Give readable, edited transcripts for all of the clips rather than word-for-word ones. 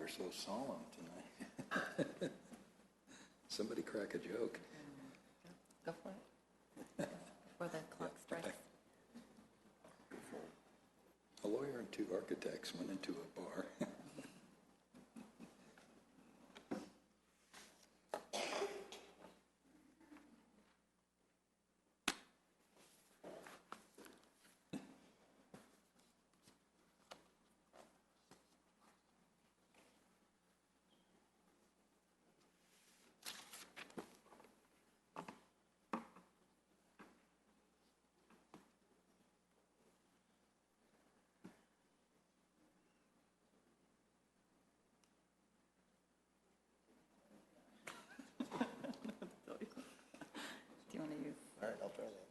you're so solemn tonight. Somebody crack a joke. Go for it. Before the clock strikes. A lawyer and two architects went into a bar. Do you want to use? All right, I'll try that.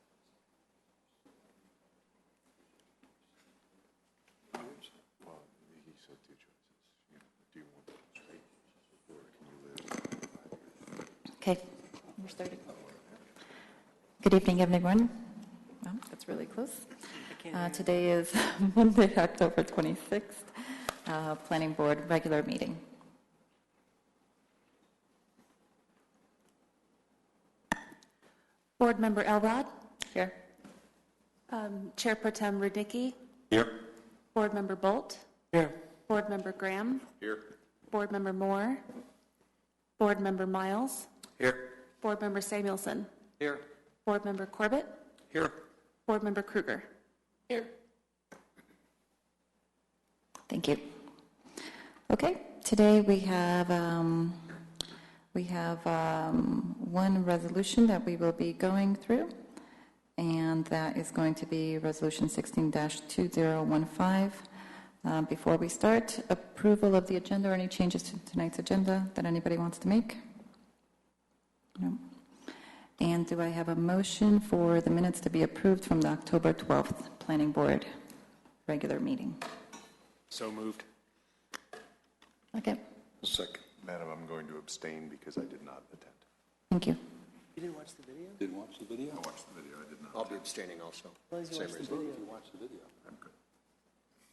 Well, he said two choices. Do you want straight, or can you live 5 years? Okay, we're starting. Good evening, everyone. Well, that's really close. Today is Monday, October 26th, Planning Board regular meeting. Board Member Elrod, Here. Chair Pro Tem Rudnicki, Here. Board Member Bolt, Here. Board Member Graham, Here. Board Member Moore, Board Member Miles, Here. Board Member Samuelson, Here. Board Member Corbett, Here. Board Member Kruger. Here. Thank you. Okay, today we have one resolution that we will be going through, and that is going to be Resolution 16-2015. Before we start, approval of the agenda or any changes to tonight's agenda that anybody wants to make? No. And do I have a motion for the minutes to be approved from the October 12th Planning Board regular meeting? So moved. Okay, Second. Madam, I'm going to abstain because I did not attend. thank you. You didn't watch the video? Didn't watch the video? I watched the video. I did not. I'll be abstaining also. Why did you Same watch the reason. video? If you watch the video. I'm good.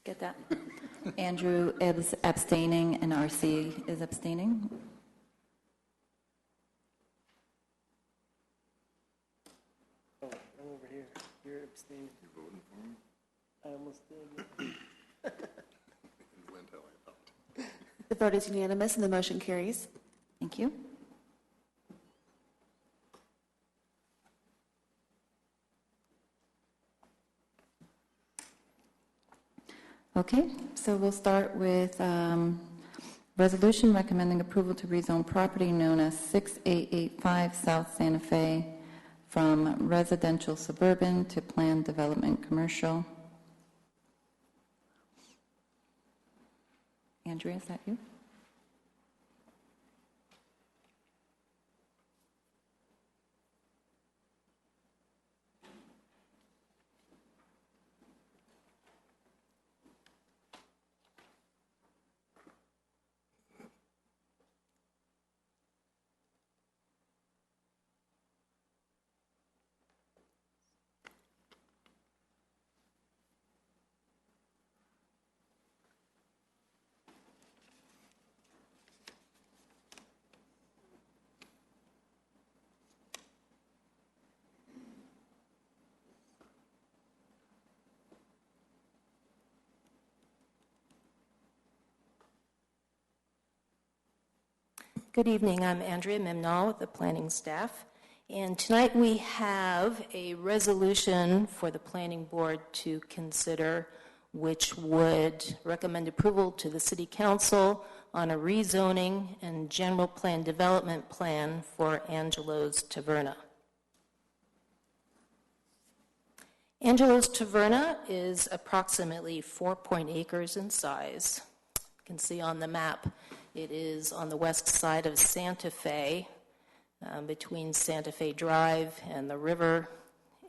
Get that? Andrew is abstaining and RC is abstaining. Oh, I'm over here. You're abstaining. You voting for me? I almost did. It went how I thought. The vote is unanimous and the motion carries. Thank you. Okay, so we'll start with resolution recommending approval to rezone property known as 6885 South Santa Fe from residential suburban to planned development commercial. Andrea, is that you? Good evening. I'm Andrea Memnall with the planning staff. And tonight we have a resolution for the planning board to consider, which would recommend approval to the city council on a rezoning and general plan development plan for Angelo's Taverna. Angelo's Taverna is approximately 4 acres in size. You can see on the map it is on the west side of Santa Fe, between Santa Fe Drive and the river.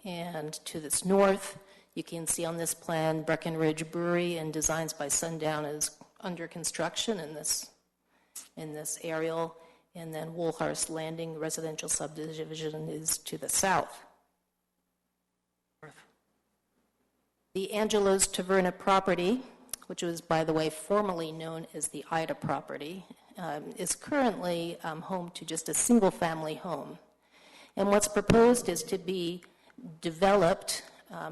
And to this north, you can see on this plan Breckenridge Brewery and Designs by Sundown is under construction in this aerial. And then Woolhurst Landing residential subdivision is to the south. The Angelo's Taverna property which was, by the way, formerly known as the Ida property, is currently home to just a single-family home. And what's proposed is to be developed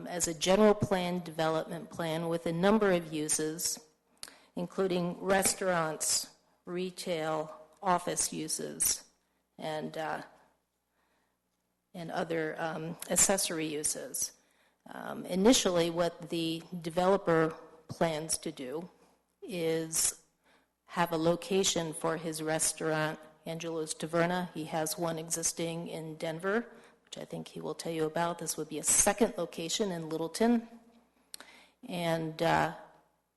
as a general plan development plan with a number of uses, including restaurants, retail, office uses, and other accessory uses. Initially, what the developer plans to do is have a location for his restaurant, Angelo's Taverna. He has one existing in Denver, which I think he will tell you about. This would be a second location in Littleton. And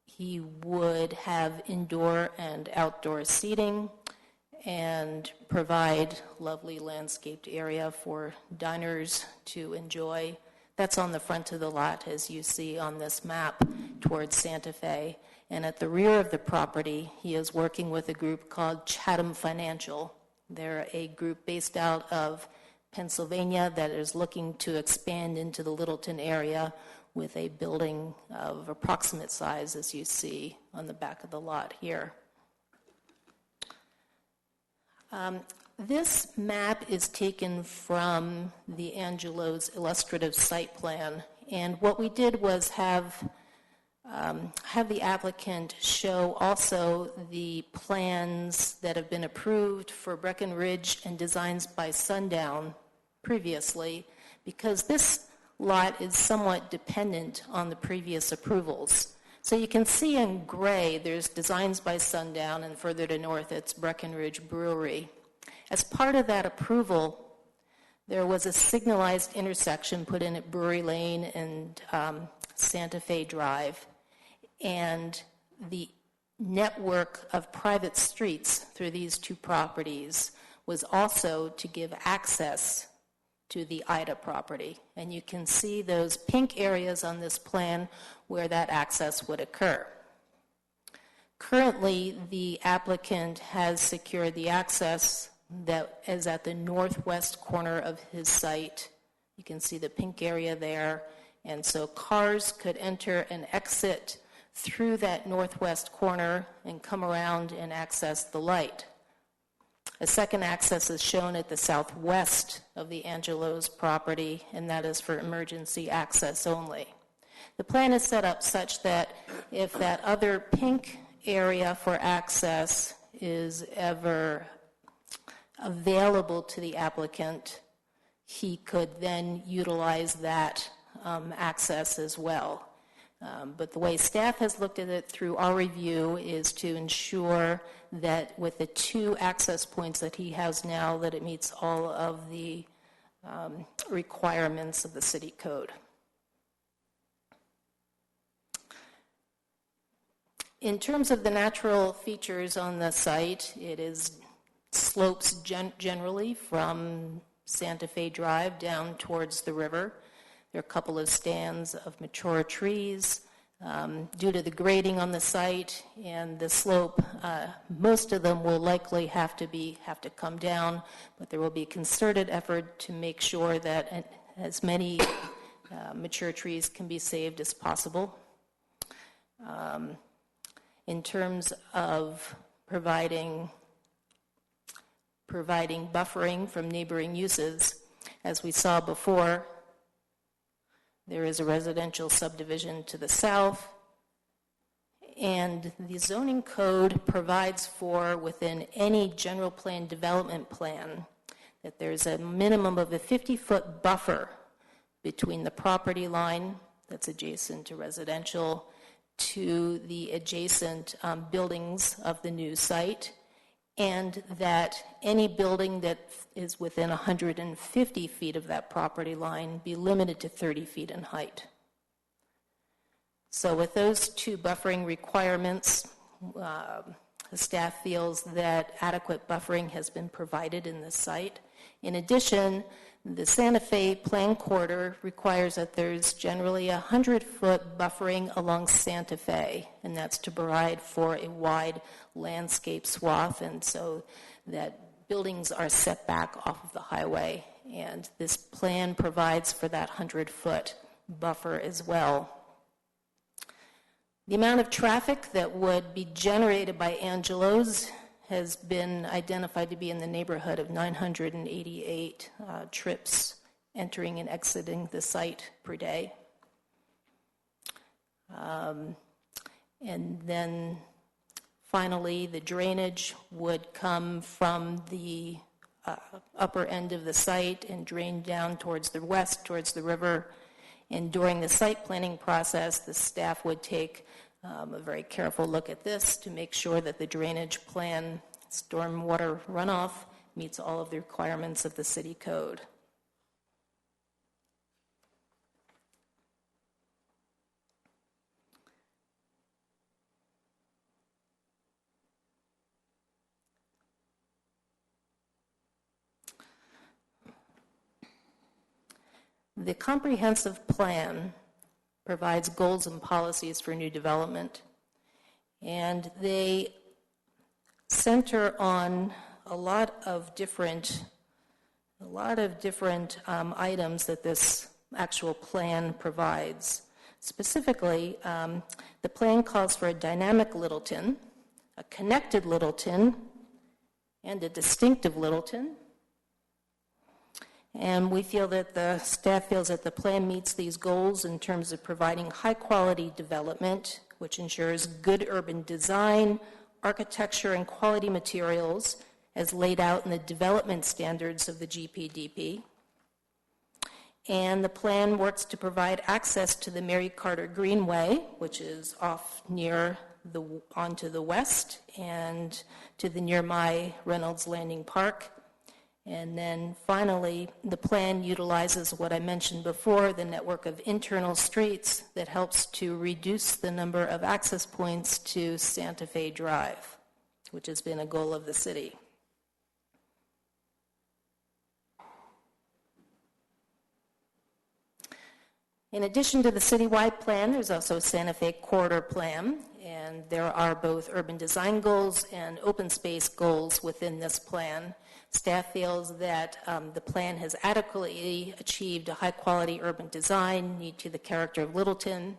he would have indoor and outdoor seating and provide lovely landscaped area for diners to enjoy. That's on the front of the lot, as you see on this map, towards Santa Fe. And at the rear of the property, he is working with a group called Chatham Financial. They're a group based out of Pennsylvania that is looking to expand into the Littleton area with a building of approximate size, as you see on the back of the lot here. This map is taken from the Angelo's illustrative site plan, and what we did was have the applicant show also the plans that have been approved for Breckenridge and Designs by Sundown previously, because this lot is somewhat dependent on the previous approvals. So you can see in gray, there's Designs by Sundown, and further to north, it's Breckenridge Brewery. As part of that approval, there was a signalized intersection put in at Brewery Lane and Santa Fe Drive, and the network of private streets through these two properties was also to give access to the Ida property. And you can see those pink areas on this plan where that access would occur. Currently, the applicant has secured the access that is at the northwest corner of his site. You can see the pink area there. And so cars could enter and exit through that northwest corner and come around and access the light. A second access is shown at the southwest of the Angelo's property, and that is for emergency access only. The plan is set up such that if that other pink area for access is ever available to the applicant, he could then utilize that access as well. But the way staff has looked at it through our review is to ensure that with the two access points that he has now, that it meets all of the requirements of the city code. In terms of the natural features on the site, it is slopes generally from Santa Fe Drive down towards the river. There are a couple of stands of mature trees. Due to the grading on the site and the slope, most of them will likely have to come down, but there will be a concerted effort to make sure that as many mature trees can be saved as possible. In terms of providing buffering from neighboring uses, as we saw before, there is a residential subdivision to the south, and the zoning code provides for, within any general plan development plan, that there's a minimum of a 50-foot buffer between the property line that's adjacent to residential to the adjacent buildings of the new site, and that any building that is within 150 feet of that property line be limited to 30 feet in height. So with those two buffering requirements, the staff feels that adequate buffering has been provided in this site. In addition, the Santa Fe Plan Corridor requires that there's generally 100-foot buffering along Santa Fe, and that's to provide for a wide landscape swath, and so that buildings are set back off of the highway. And this plan provides for that 100-foot buffer as well. The amount of traffic that would be generated by Angelo's has been identified to be in the neighborhood of 988 trips entering and exiting the site per day. And then finally, the drainage would come from the upper end of the site and drain down towards the west, towards the river. And during the site planning process, the staff would take a very careful look at this to make sure that the drainage plan, stormwater runoff, meets all of the requirements of the city code. The comprehensive plan provides goals and policies for new development, and they center on a lot of different items that this actual plan provides. Specifically, the plan calls for a dynamic Littleton, a connected Littleton, and a distinctive Littleton. And we feel that the staff feels that the plan meets these goals in terms of providing high-quality development, which ensures good urban design, architecture, and quality materials as laid out in the development standards of the GPDP. And the plan works to provide access to the Mary Carter Greenway, which is off near onto the west, and to the nearby Reynolds Landing Park. And then finally, the plan utilizes what I mentioned before, the network of internal streets that helps to reduce the number of access points to Santa Fe Drive, which has been a goal of the city. In addition to the citywide plan, there's also a Santa Fe corridor plan, and there are both urban design goals and open space goals within this plan. Staff feels that the plan has adequately achieved a high-quality urban design, need to the character of Littleton,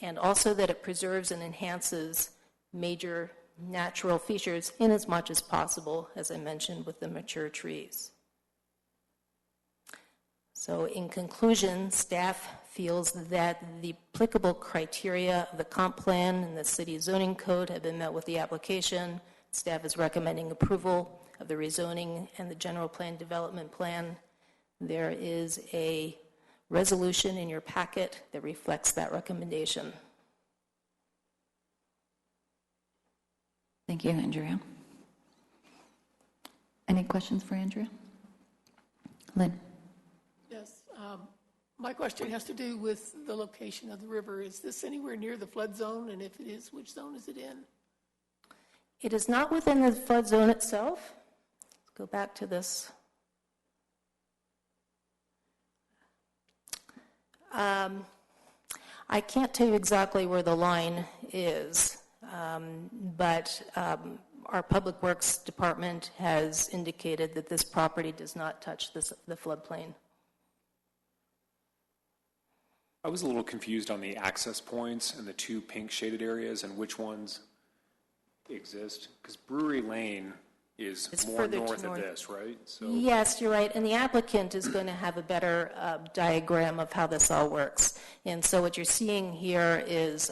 and also that it preserves and enhances major natural features in as much as possible, as I mentioned, with the mature trees. So in conclusion, staff feels that the applicable criteria of the comp plan and the city zoning code have been met with the application. Staff is recommending approval of the rezoning and the general plan development plan. There is a resolution in your packet that reflects that recommendation. Thank you, Andrea. Any questions for Andrea? Lynn? Yes. My question has to do with the location of the river. Is this anywhere near the flood zone? And if it is, which zone is it in? It is not within the flood zone itself. Let's go back to this. I can't tell you exactly where the line is, but our Public Works Department has indicated that this property does not touch the floodplain. I was a little confused on the access points and the two pink shaded areas and which ones exist, because Brewery Lane is more north of this, right? So yes, you're right, and the applicant is going to have a better diagram of how this all works. And so what you're seeing here is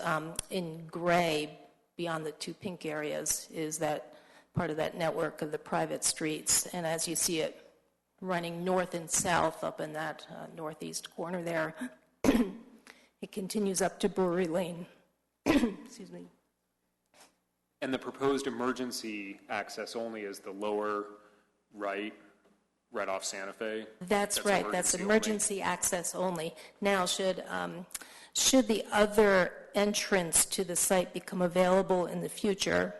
in gray, beyond the two pink areas, is that part of that network of the private streets. And as you see it running north and south up in that northeast corner there, it continues up to Brewery Lane. Excuse me. And the proposed emergency access only is the lower right off Santa Fe? That's right. That's emergency access only. Now, should the other entrance to the site become available in the future,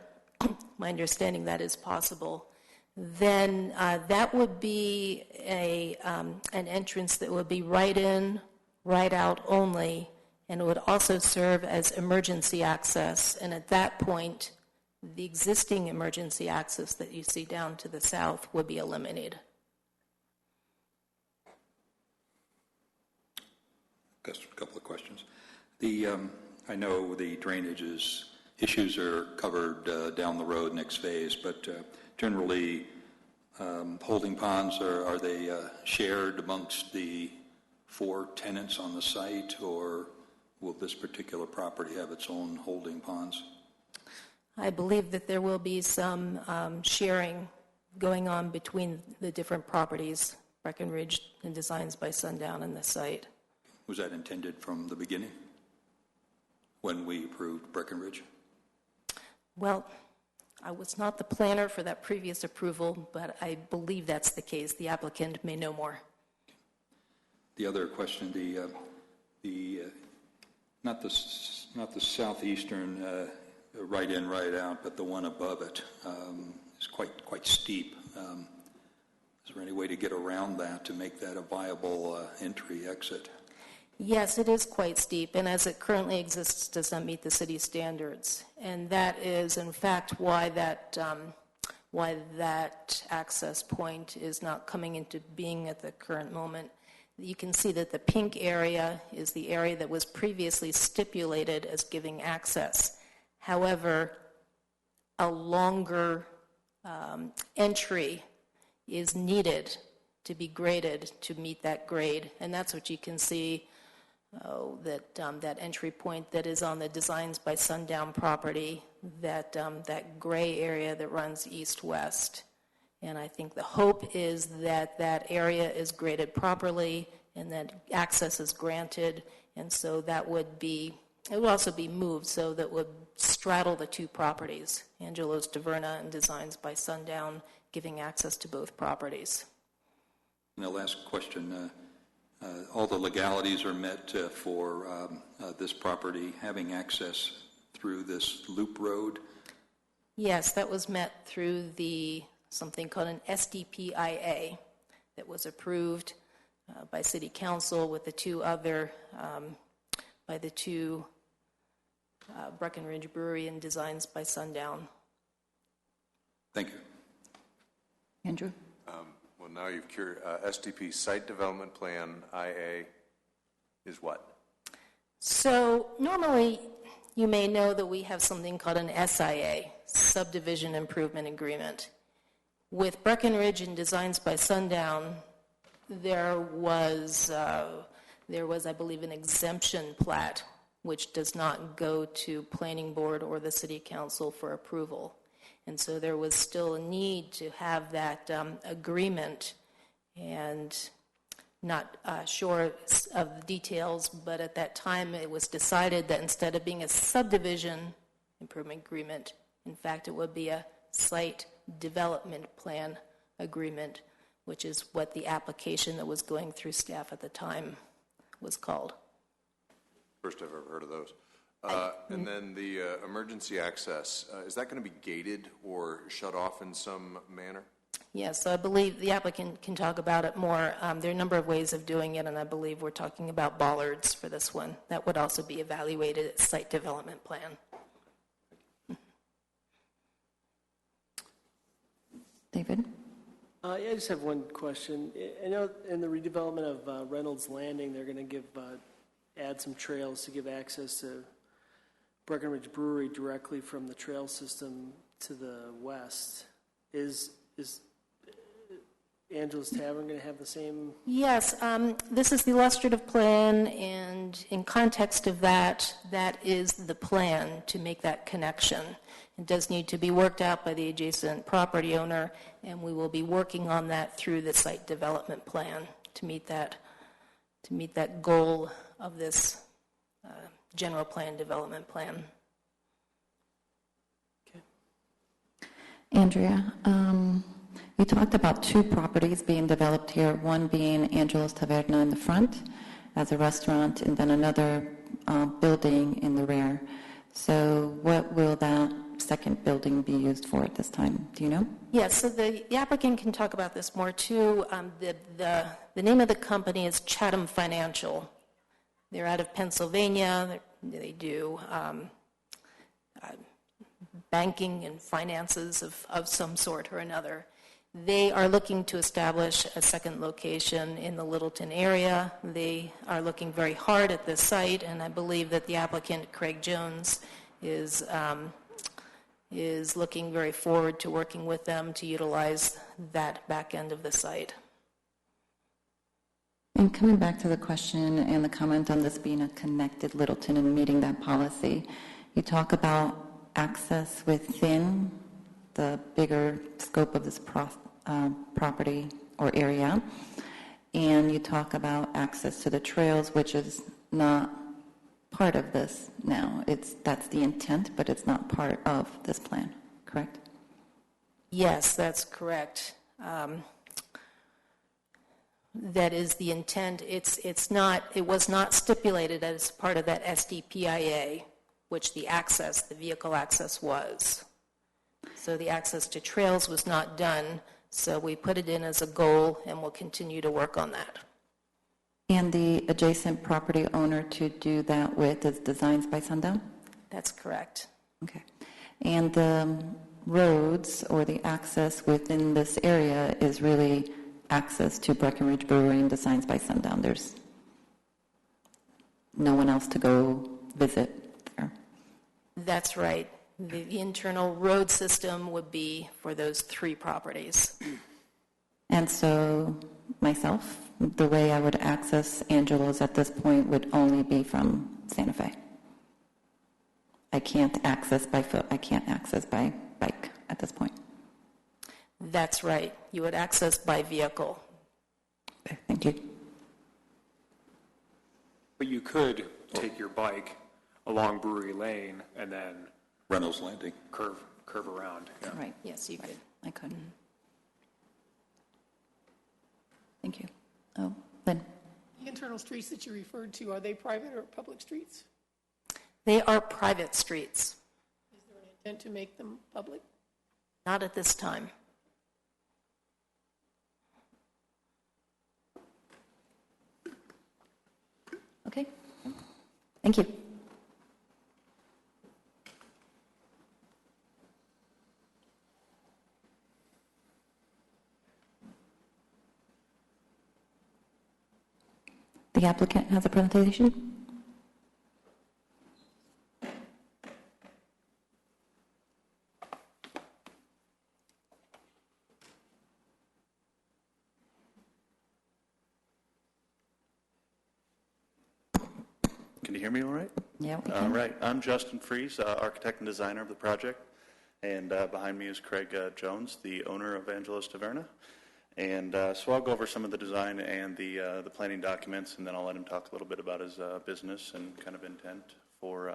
my understanding that is possible, then that would be an entrance that would be right in, right out only, and it would also serve as emergency access. And at that point, the existing emergency access that you see down to the south would be eliminated. Just a couple of questions. The I know the issues are covered down the road next phase, but generally holding ponds, are they shared amongst the 4 tenants on the site, or will this particular property have its own holding ponds? I believe that there will be some sharing going on between the different properties, Breckenridge and Designs by Sundown and the site. Was that intended from the beginning when we approved Breckenridge? Well, I was not the planner for that previous approval, but I believe that's the case. The applicant may know more. The other question, not the southeastern right in, right out, but the one above it is quite steep. Is there any way to get around that to make that a viable entry exit? Yes, it is quite steep, and as it currently exists, does not meet the city standards. And that is, in fact, why that access point is not coming into being at the current moment. You can see that the pink area is the area that was previously stipulated as giving access. However, a longer entry is needed to be graded to meet that grade, and that's what you can see. That entry point that is on the Designs by Sundown property, that gray area that runs east-west. And I think the hope is that that area is graded properly and that access is granted, and so it would also be moved so that would straddle the 2 properties, Angelo's Taverna and Designs by Sundown, giving access to both properties. And the last question, all the legalities are met for this property having access through this loop road? Yes, that was met through something called an SDPIA that was approved by City Council with the 2 other, by the 2 Breckenridge Brewery and Designs by Sundown. Thank you. Andrew? Well, now you've cured SDP Site Development Plan, IA, is what? So normally you may know that we have something called an SIA, Subdivision Improvement Agreement. With Breckenridge and Designs by Sundown, there was, I believe, an exemption plat, which does not go to Planning Board or the City Council for approval. And so there was still a need to have that agreement, and not sure of the details, but at that time it was decided that instead of being a subdivision improvement agreement, in fact it would be a site development plan agreement, which is what the application that was going through staff at the time was called. First I've ever heard of those. And then the emergency access, is that going to be gated or shut off in some manner? Yes, so I believe the applicant can talk about it more. There are a number of ways of doing it, and I believe we're talking about bollards for this one. That would also be evaluated at site development plan. David? Yeah, I just have one question. I know in the redevelopment of Reynolds Landing, they're going to add some trails to give access to Breckenridge Brewery directly from the trail system to the west. Is Angela's Tavern going to have the same? Yes, this is the illustrative plan, and in context of that, that is the plan to make that connection. It does need to be worked out by the adjacent property owner, and we will be working on that through the site development plan to meet that goal of this general plan development plan. Andrea, you talked about 2 properties being developed here, one being Angelo's Taverna in the front as a restaurant, and then another building in the rear. So what will that second building be used for at this time? Do you know? Yes, so the applicant can talk about this more too. The name of the company is Chatham Financial. They're out of Pennsylvania. They do banking and finances of some sort or another. They are looking to establish a second location in the Littleton area. They are looking very hard at this site, and I believe that the applicant, Craig Jones, is looking very forward to working with them to utilize that back end of the site. And coming back to the question and the comment on this being a connected Littleton and meeting that policy, you talk about access within the bigger scope of this property or area, and you talk about access to the trails, which is not part of this now. That's the intent, but it's not part of this plan, correct? Yes, that's correct. That is the intent. It was not stipulated as part of that SDPIA, which the vehicle access was. So the access to trails was not done, so we put it in as a goal, and we'll continue to work on that. And the adjacent property owner to do that with is Designs by Sundown? That's correct. Okay. And the roads or the access within this area is really access to Breckenridge Brewery and Designs by Sundown. There's no one else to go visit there. That's right. The internal road system would be for those 3 properties. And so myself, the way I would access Angelo's at this point would only be from Santa Fe. I can't access by foot. I can't access by bike at this point. That's right. You would access by vehicle. Okay, thank you. But you could take your bike along Brewery Lane and then Reynolds Landing. curve around. Yeah. Right. Yes, you could. I could. Thank you. Oh, Lynn. The internal streets that you referred to, are they private or public streets? They are private streets. Is there an intent to make them public? Not at this time. Okay. Thank you. The applicant has a presentation. Can you hear me all right? Yeah, we All can. right. I'm Justin Fries, architect and designer of the project. And behind me is Craig Jones, the owner of Angelo's Taverna. And so I'll go over some of the design and the planning documents, and then I'll let him talk a little bit about his business and kind of intent for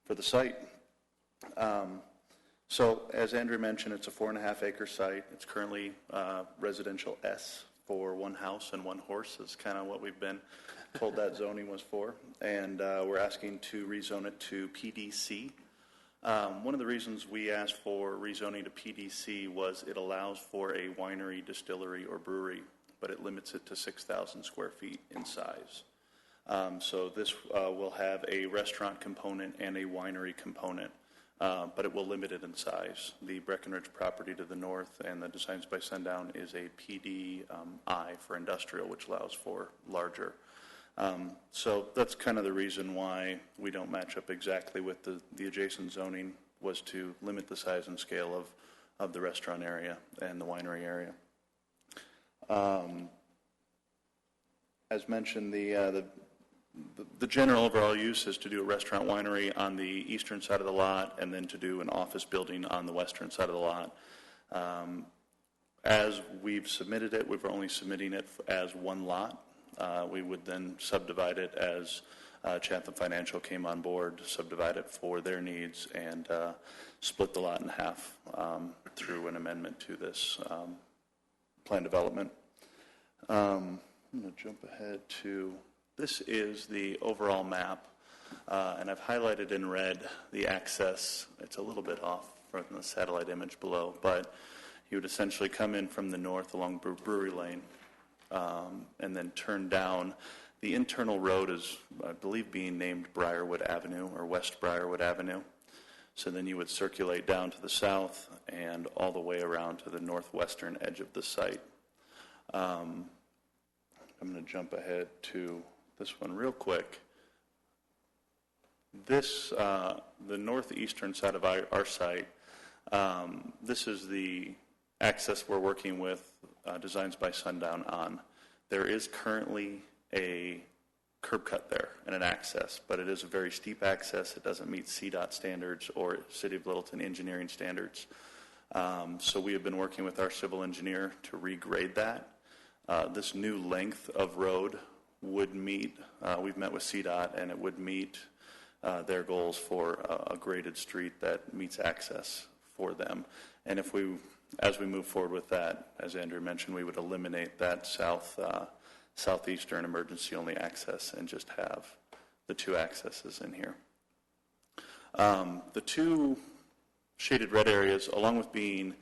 the site. So as Andrew mentioned, it's a 4.5-acre site. It's currently residential S for 1 house and 1 horse is kind of what we've been told that zoning was for. And we're asking to rezone it to PDC. One of the reasons we asked for rezoning to PDC was it allows for a winery, distillery, or brewery, but it limits it to 6,000 square feet in size. So this will have a restaurant component and a winery component, but it will limit it in size. The Breckenridge property to the north and the Designs by Sundown is a PDI for industrial, which allows for larger. So that's kind of the reason why we don't match up exactly with the adjacent zoning, was to limit the size and scale of the restaurant area and the winery area. As mentioned, the general overall use is to do a restaurant winery on the eastern side of the lot and then to do an office building on the western side of the lot. As we've submitted it, we're only submitting it as 1 lot. We would then subdivide it as Chatham Financial came on board, subdivide it for their needs, and split the lot in half through an amendment to this plan development. I'm going to jump ahead to, this is the overall map, and I've highlighted in red the access. It's a little bit off from the satellite image below, but you would essentially come in from the north along Brewery Lane, and then turn down. The internal road is, I believe, being named Briarwood Avenue or West Briarwood Avenue. So then you would circulate down to the south and all the way around to the northwestern edge of the site. I'm going to jump ahead to this one real quick. This, the northeastern side of our site, this is the access we're working with Designs by Sundown on. There is currently a curb cut there and an access, but it is a very steep access. It doesn't meet CDOT standards or City of Littleton engineering standards. So we have been working with our civil engineer to regrade that. This new length of road would meet, we've met with CDOT, and it would meet their goals for a graded street that meets access for them. And if we, as we move forward with that, as Andrew mentioned, we would eliminate that southeastern emergency-only access and just have the two accesses in here. The two shaded red areas, along with being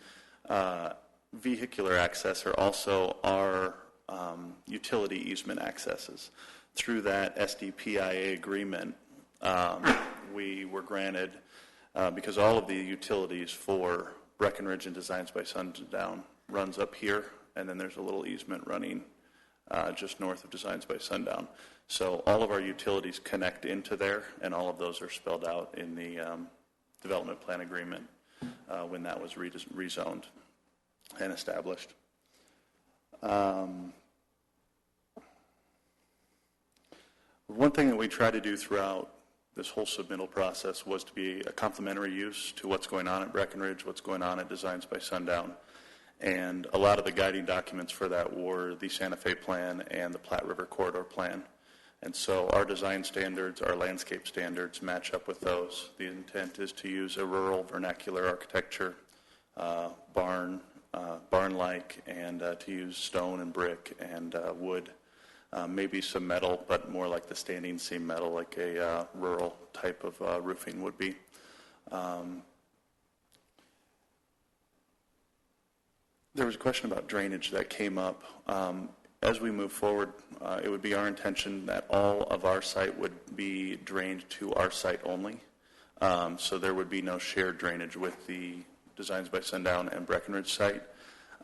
vehicular access, are also our utility easement accesses. Through that SDPIA agreement, we were granted, because all of the utilities for Breckenridge and Designs by Sundown runs up here, and then there's a little easement running just north of Designs by Sundown. So all of our utilities connect into there, and all of those are spelled out in the development plan agreement when that was rezoned and established. One thing that we try to do throughout this whole submittal process was to be a complementary use to what's going on at Breckenridge, what's going on at Designs by Sundown. And a lot of the guiding documents for that were the Santa Fe plan and the Platte River Corridor plan. And so our design standards, our landscape standards match up with those. The intent is to use a rural vernacular architecture, barn-like, and to use stone and brick and wood. Maybe some metal, but more like the standing seam metal, like a rural type of roofing would be. There was a question about drainage that came up. As we move forward, it would be our intention that all of our site would be drained to our site only. So there would be no shared drainage with the Designs by Sundown and Breckenridge site.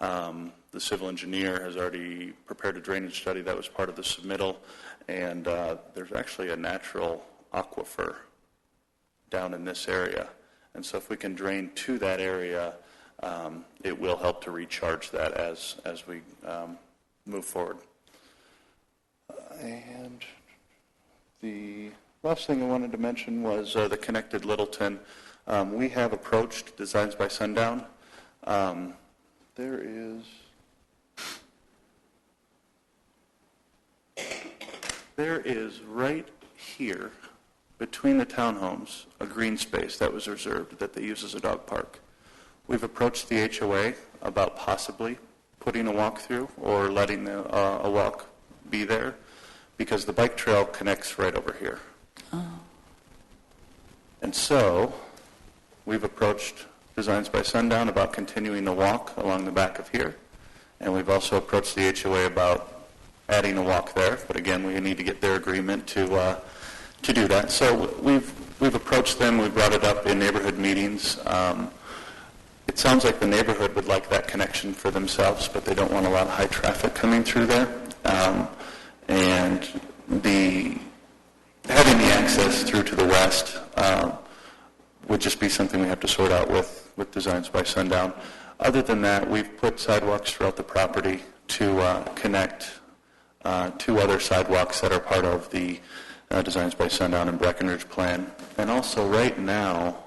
The civil engineer has already prepared a drainage study that was part of the submittal, and there's actually a natural aquifer down in this area. And so if we can drain to that area, it will help to recharge that as we move forward. And the last thing I wanted to mention was the Connected Littleton. We have approached Designs by Sundown. There is right here, between the townhomes, a green space that was reserved that they use as a dog park. We've approached the HOA about possibly putting a walk-through or letting a walk be there, because the bike trail connects right over here. Oh. And so we've approached Designs by Sundown about continuing the walk along the back of here, and we've also approached the HOA about adding a walk there, but again, we need to get their agreement to do that. So we've approached them, we've brought it up in neighborhood meetings. It sounds like the neighborhood would like that connection for themselves, but they don't want a lot of high traffic coming through there. And having the access through to the west would just be something we have to sort out with Designs by Sundown. Other than that, we've put sidewalks throughout the property to connect two other sidewalks that are part of the Designs by Sundown and Breckenridge plan. And also right now,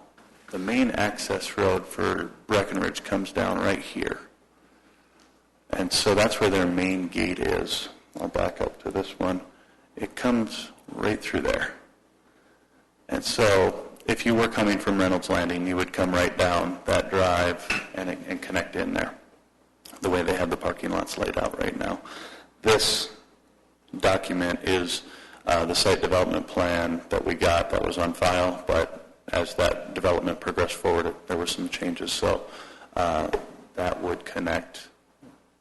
the main access road for Breckenridge comes down right here. And so that's where their main gate is. I'll back up to this one. It comes right through there. And so if you were coming from Reynolds Landing, you would come right down that drive and connect in there, the way they have the parking lots laid out right now. This document is the site development plan that we got that was on file, but as that development progressed forward, there were some changes. So that would connect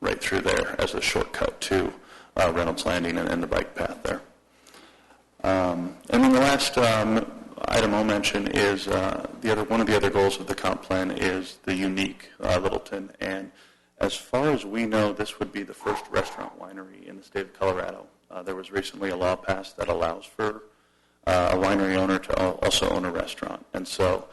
right through there as a shortcut to Reynolds Landing and the bike path there. And then the last item I'll mention is one of the other goals of the comp plan is the unique Littleton. And as far as we know, this would be the first restaurant winery in the state of Colorado. There was recently a law passed that allows for a winery owner to also own a restaurant. And so,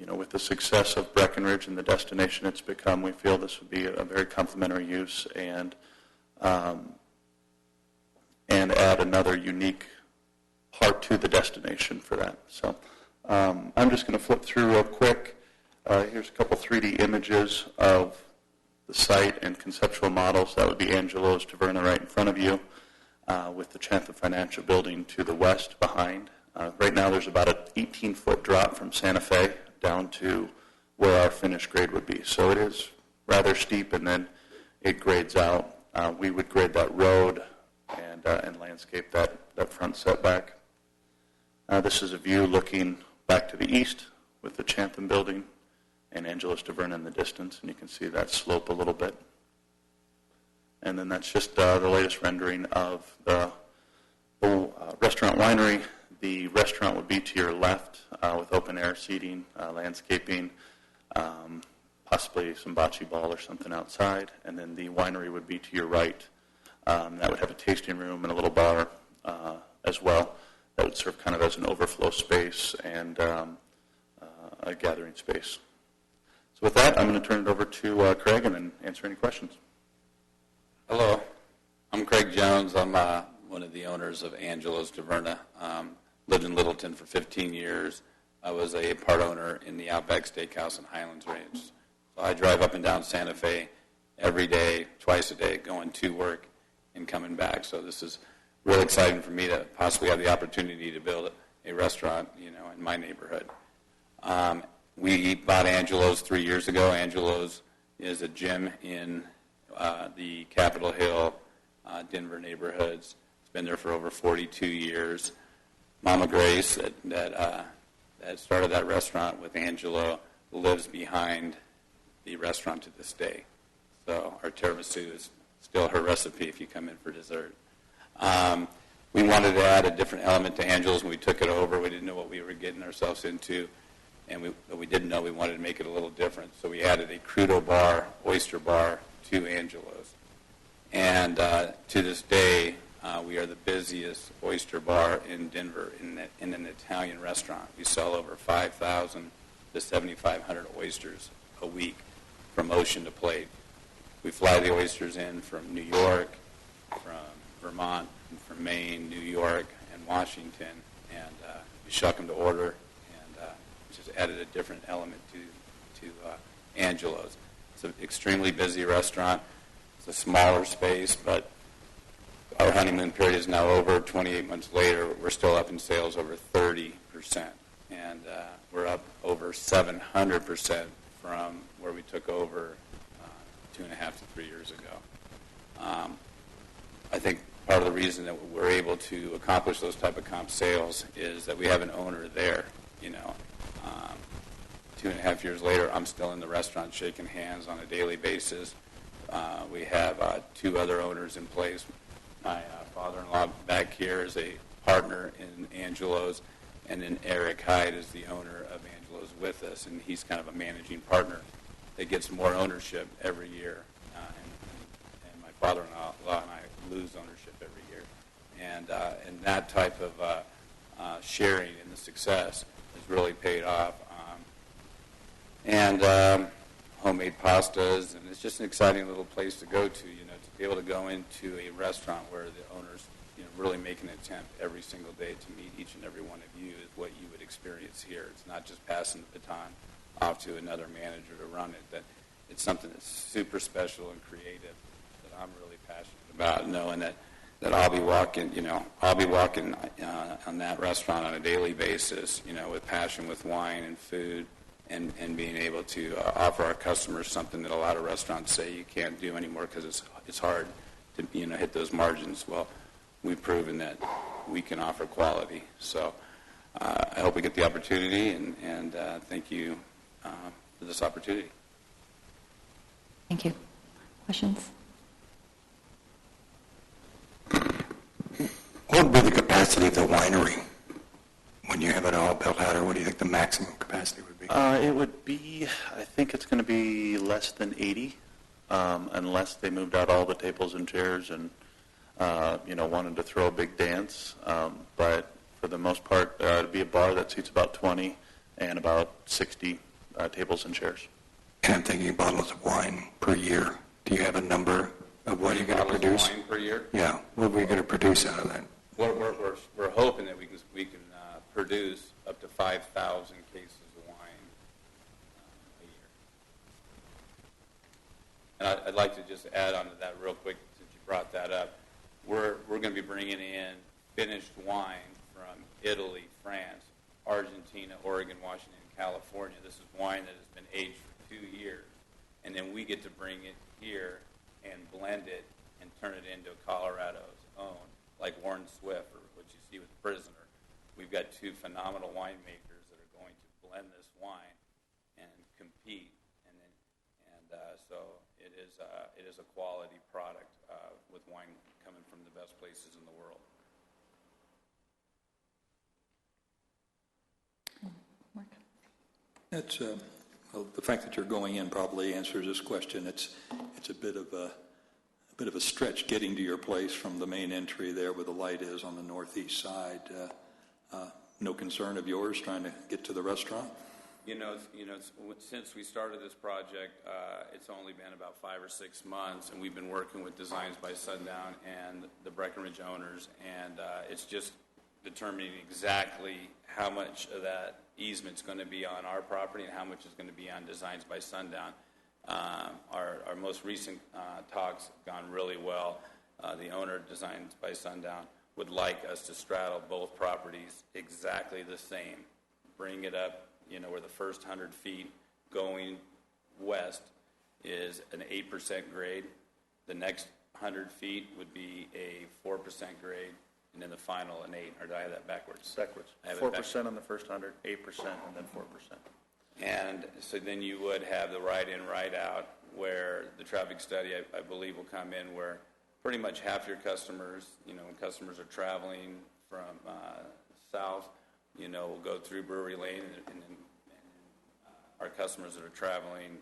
with the success of Breckenridge and the destination it's become, we feel this would be a very complementary use and add another unique part to the destination for that. So I'm just going to flip through real quick. Here's a couple 3D images of the site and conceptual models. That would be Angelo's Taverna right in front of you, with the Chantham Financial Building to the west behind. Right now there's about an 18-foot drop from Santa Fe down to where our finished grade would be. So it is rather steep, and then it grades out. We would grade that road and landscape that front setback. This is a view looking back to the east with the Chantham Building and Angelo's Taverna in the distance, and you can see that slope a little bit. And then that's just the latest rendering of the restaurant winery. The restaurant would be to your left with open air seating, landscaping, possibly some bocce ball or something outside. And then the winery would be to your right. That would have a tasting room and a little bar as well. That would serve kind of as an overflow space and a gathering space. So with that, I'm going to turn it over to Craig and then answer any questions. Hello, I'm Craig Jones. I'm one of the owners of Angelo's Taverna. Lived in Littleton for 15 years. I was a part owner in the Outback Steakhouse and Highlands Ranch. So I drive up and down Santa Fe every day, twice a day, going to work and coming back. So this is really exciting for me to possibly have the opportunity to build a restaurant, in my neighborhood. We bought Angelo's 3 years ago. Angelo's is a gym in the Capitol Hill, Denver neighborhoods. It's been there for over 42 years. Mama Grace, that started that restaurant with Angelo, lives behind the restaurant to this day. So our tiramisu is still her recipe if you come in for dessert. We wanted to add a different element to Angelo's when we took it over. We didn't know what we were getting ourselves into, and we didn't know we wanted to make it a little different. So we added a crudo bar, oyster bar, to Angelo's. And to this day, we are the busiest oyster bar in Denver in an Italian restaurant. We sell over 5,000 to 7,500 oysters a week from ocean to plate. We fly the oysters in from New York, from Vermont, and from Maine, New York, and Washington, and we shuck them to order, and just added a different element to Angelo's. It's an extremely busy restaurant. It's a smaller space, but our honeymoon period is now over. 28 months later, we're still up in sales over 30%, and we're up over 700% from where we took over 2.5 to 3 years ago. I think part of the reason that we're able to accomplish those type of comp sales is that we have an owner there. 2.5 years later, I'm still in the restaurant shaking hands on a daily basis. We have 2 other owners in place. My father-in-law back here is a partner in Angelo's, and then Eric Hyde is the owner of Angelo's with us, and he's kind of a managing partner that gets more ownership every year. And my father-in-law and I lose ownership every year. And that type of sharing in the success has really paid off. Homemade pastas, and it's just an exciting little place to go to, to be able to go into a restaurant where the owner's, really make an attempt every single day to meet each and every one of you is what you would experience here. It's not just passing the baton off to another manager to run it, that it's something that's super special and creative that I'm really passionate about, knowing that I'll be walking, on that restaurant on a daily basis, with passion, with wine and food, and being able to offer our customers something that a lot of restaurants say you can't do anymore because it's hard to hit those margins. Well, we've proven that we can offer quality. So I hope we get the opportunity, and thank you for this opportunity. Thank you. Questions? What would be the capacity of the winery when you have it all built out, or what do you think the maximum capacity would be? It would be, I think it's going to be less than 80, unless they moved out all the tables and chairs and, wanted to throw a big dance. But for the most part, it'd be a bar that seats about 20 and about 60 tables and chairs. And I'm thinking bottles of wine per year. Do you have a number of what you're going to produce? Bottles of wine per year? Yeah. What are we going to produce out of that? We're hoping that we can produce up to 5,000 cases of wine a year. And I'd like to just add on to that real quick, since you brought that up. We're going to be bringing in finished wine from Italy, France, Argentina, Oregon, Washington, and California. This is wine that has been aged for 2 years. And then we get to bring it here and blend it and turn it into Colorado's own, like Warren Swift, or what you see with The Prisoner. We've got 2 phenomenal winemakers that are going to blend this wine and compete. So it is a quality product with wine coming from the best places in the world. Mark? That's, well, the fact that you're going in probably answers this question. It's a bit of a stretch getting to your place from the main entry there where the light is on the northeast side. No concern of yours trying to get to the restaurant? Since we started this project, it's only been about 5 or 6 months, and we've been working with Designs by Sundown and the Breckenridge owners, and it's just determining exactly how much of that easement's going to be on our property and how much is going to be on Designs by Sundown. Our most recent talks have gone really well. The owner of Designs by Sundown would like us to straddle both properties exactly the same, bring it up, where the first 100 feet going west is an 8% grade. The next 100 feet would be a 4% grade, and then the final an 8. Or did I have that backwards? Backwards. 4% on the first 100, 8%, and then 4%. And so then you would have the right-in, right-out, where the traffic study, I believe, will come in where pretty much half your customers, when customers are traveling from south, we'll go through Brewery Lane, and our customers that are traveling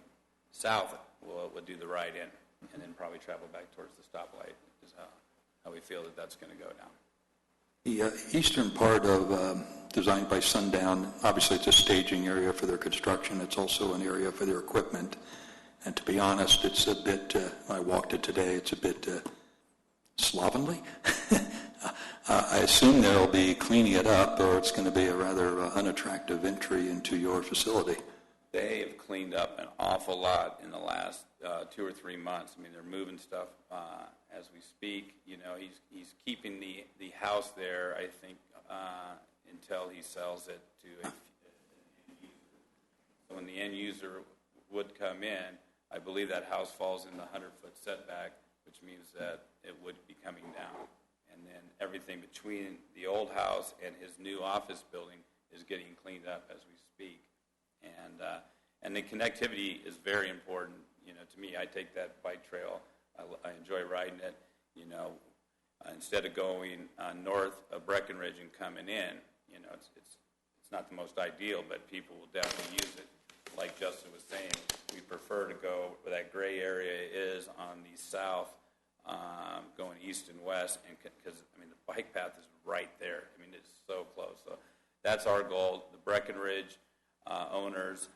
south will do the right-in, and then probably travel back towards the stoplight is how we feel that's going to go down. The eastern part of Designed by Sundown, obviously it's a staging area for their construction. It's also an area for their equipment. And to be honest, it's a bit, I walked it today, it's a bit slovenly. I assume they'll be cleaning it up, or it's going to be a rather unattractive entry into your facility. They have cleaned up an awful lot in the last 2 or 3 months. I mean, they're moving stuff as we speak. He's keeping the house there, I think, until he sells it to an end user. So when the end user would come in, I believe that house falls in the 100-foot setback, which means that it would be coming down. And then everything between the old house and his new office building is getting cleaned up as we speak. And the connectivity is very important. To me, I take that bike trail. I enjoy riding it. Instead of going north of Breckenridge and coming in, it's not the most ideal, but people will definitely use it. Like Justin was saying, we prefer to go where that gray area is on the south, going east and west, and because the bike path is right there. It's so close. So that's our goal. The Breckenridge owners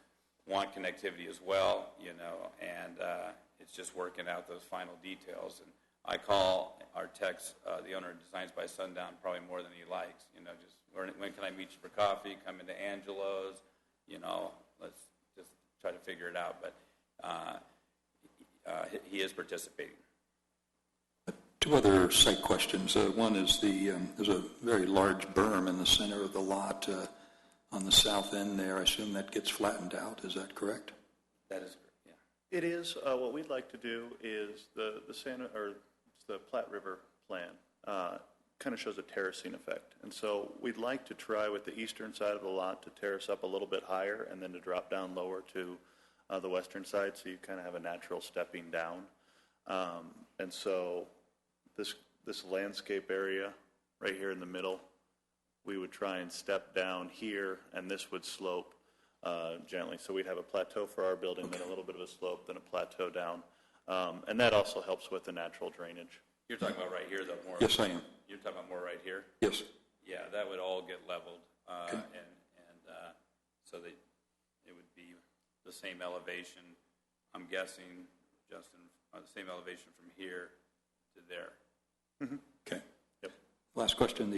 want connectivity as well, and it's just working out those final details. And I call our techs, the owner of Designs by Sundown, probably more than he likes. Just when can I meet you for coffee? Come into Angelo's. Let's just try to figure it out. But he is participating. 2 other site questions. One is there's a very large berm in the center of the lot on the south end there. I assume that gets flattened out. Is that correct? That is correct, yeah. It is. What we'd like to do is the Platte River plan kind of shows a terracing effect. And so we'd like to try with the eastern side of the lot to terrace up a little bit higher and then to drop down lower to the western side, so you kind of have a natural stepping down. And so this landscape area right here in the middle we would try and step down here, and this would slope gently. So we'd have a plateau for our building, then a little bit of a slope, then a plateau down. And that also helps with the natural drainage. You're talking about right here, though, more? Yes, I am. You're talking about more right here? Yes. Yeah, that would all get leveled, Okay. and so that it would be the same elevation, I'm guessing, Justin, the same elevation from here to there. Okay. Yep. Last question.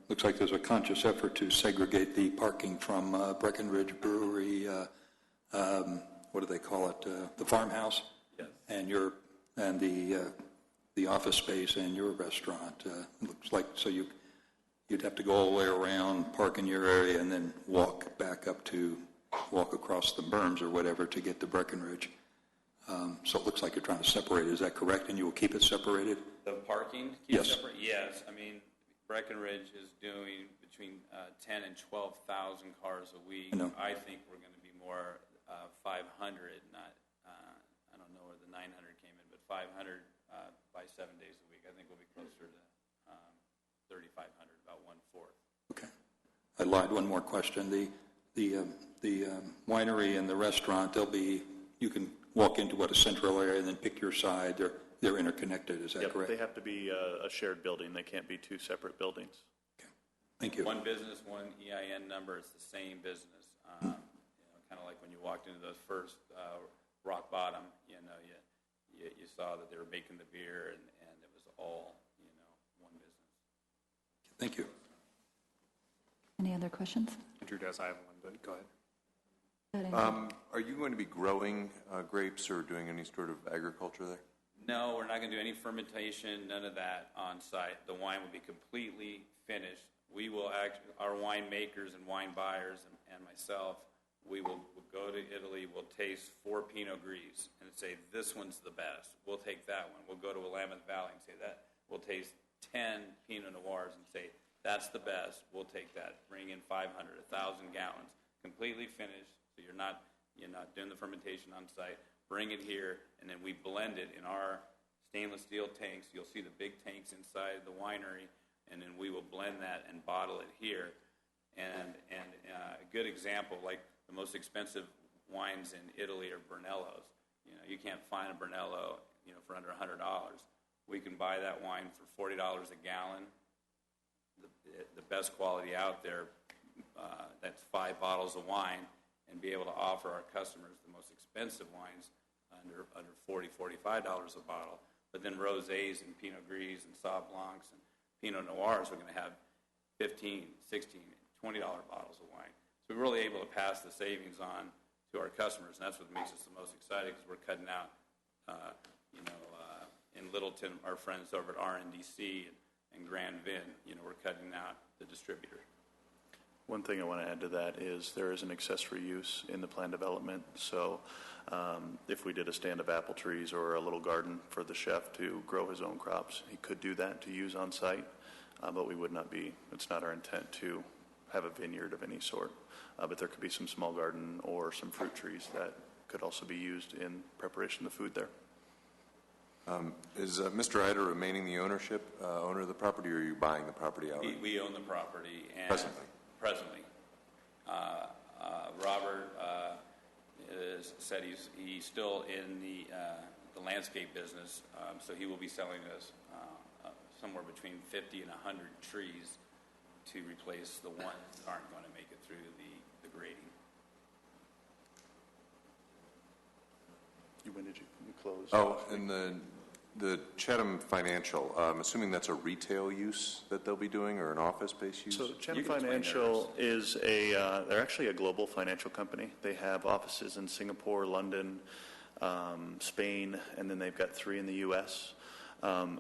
Looks like there's a conscious effort to segregate the parking from Breckenridge Brewery, what do they call it, the farmhouse? Yes. And the office space and your restaurant. Looks like, so you'd have to go all the way around, park in your area, and then walk across the berms or whatever to get to Breckenridge. So it looks like you're trying to separate it. Is that correct? And you will keep it separated? The parking? Yes. Separate? Yes. I mean, Breckenridge is doing between 10 and 12,000 cars a week. I know. I think we're going to be more 500, not, I don't know where the 900 came in, but 500 by 7 days a week. I think we'll be closer to 3,500, about one-fourth. Okay. I lied. One more question. The winery and the restaurant, you can walk into a central area and then pick your side. They're interconnected. Is that Yep, correct? they have to be a shared building. They can't be two separate buildings. Okay. Thank you. One business, one EIN number. It's the same business. Kind of like when you walked into those first Rock Bottom, you saw that they were making the beer, and it was all, one business. Thank you. Any other questions? Drew does, I have one, but go ahead. Go ahead, Andrew. Are you going to be growing grapes or doing any sort of agriculture there? No, we're not going to do any fermentation, none of that on site. The wine will be completely finished. We will our winemakers and wine buyers and myself, we will go to Italy, we'll taste 4 Pinot Gris and say, this one's the best. We'll take that one. We'll go to Willamette Valley and say that. We'll taste 10 Pinot Noirs and say, that's the best. We'll take that. Bring in 500, 1,000 gallons, completely finished. So you're not doing the fermentation on site. Bring it here, and then we blend it in our stainless steel tanks. You'll see the big tanks inside the winery, and then we will blend that and bottle it here. And a good example, like the most expensive wines in Italy are Brunellos. You can't find a Brunello, for under $100. We can buy that wine for $40 a gallon. The best quality out there, that's 5 bottles of wine, and be able to offer our customers the most expensive wines under $40, $45 a bottle. But then rosés and Pinot Gris and Sauv Blancs and Pinot Noirs, we're going to have $15, $16, $20 bottles of wine. So we're really able to pass the savings on to our customers, and that's what makes us the most excited, because we're cutting out, in Littleton, our friends over at RNDC and Grand Vin, we're cutting out the distributor. One thing I want to add to that is there is an accessory use in the plan development. So if we did a stand of apple trees or a little garden for the chef to grow his own crops, he could do that to use on site, but we would not be, it's not our intent to have a vineyard of any sort. But there could be some small garden or some fruit trees that could also be used in preparation of the food there. Is Mr. Ida remaining the owner of the property, or are you buying the property out? We own the property. And Presently. Robert said he's still in the landscape business, so he will be selling us somewhere between 50 and 100 trees to replace the ones that aren't going to make it through the grading. When did you close? Oh, and the Chatham Financial, I'm assuming that's a retail use that they'll be doing, or an office-based use? So Chatham Financial is they're actually a global financial company. They have offices in Singapore, London, Spain, and then they've got 3 in the U.S.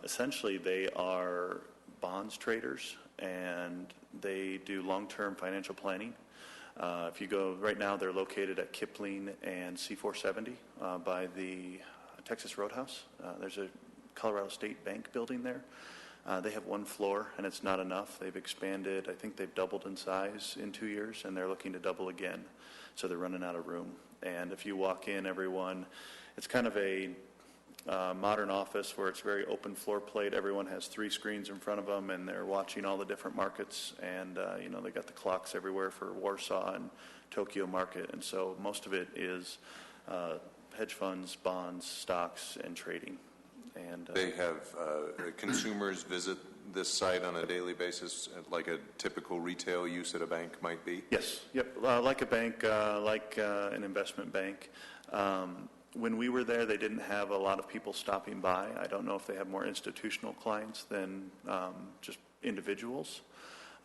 Essentially, they are bonds traders, and they do long-term financial planning. If you go, right now they're located at Kipling and C470 by the Texas Roadhouse. There's a Colorado State Bank building there. They have 1 floor, and it's not enough. They've expanded. I think they've doubled in size in 2 years, and they're looking to double again. So they're running out of room. And if you walk in, everyone, it's kind of a modern office where it's very open floor plate. Everyone has 3 screens in front of them, and they're watching all the different markets. And, they got the clocks everywhere for Warsaw and Tokyo market. And so most of it is hedge funds, bonds, stocks, and trading. And They have consumers visit this site on a daily basis, like a typical retail use at a bank might be? Yes, yep, like a bank, like an investment bank. When we were there, they didn't have a lot of people stopping by. I don't know if they have more institutional clients than just individuals.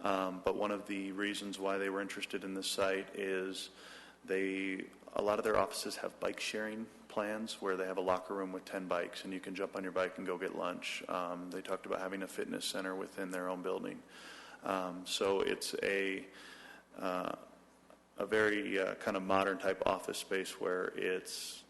But one of the reasons why they were interested in this site is a lot of their offices have bike sharing plans where they have a locker room with 10 bikes and you can jump on your bike and go get lunch. They talked about having a fitness center within their own building. So it's a very kind of modern type office space where it's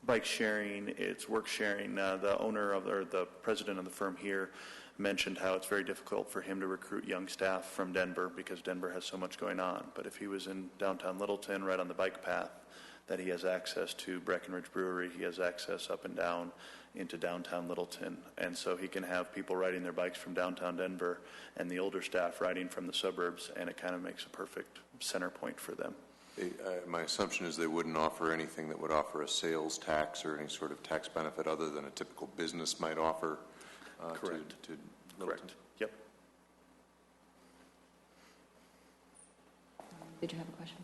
bike sharing, it's work sharing. The owner or the president of the firm here mentioned how it's very difficult for him to recruit young staff from Denver because Denver has so much going on. But if he was in downtown Littleton, right on the bike path, that he has access to Breckenridge Brewery, he has access up and down into downtown Littleton. And so he can have people riding their bikes from downtown Denver and the older staff riding from the suburbs, and it kind of makes a perfect center point for them. My assumption is they wouldn't offer anything that would offer a sales tax or any sort of tax benefit other than a typical business might offer. Correct. To Correct. Yep. Did you have a question?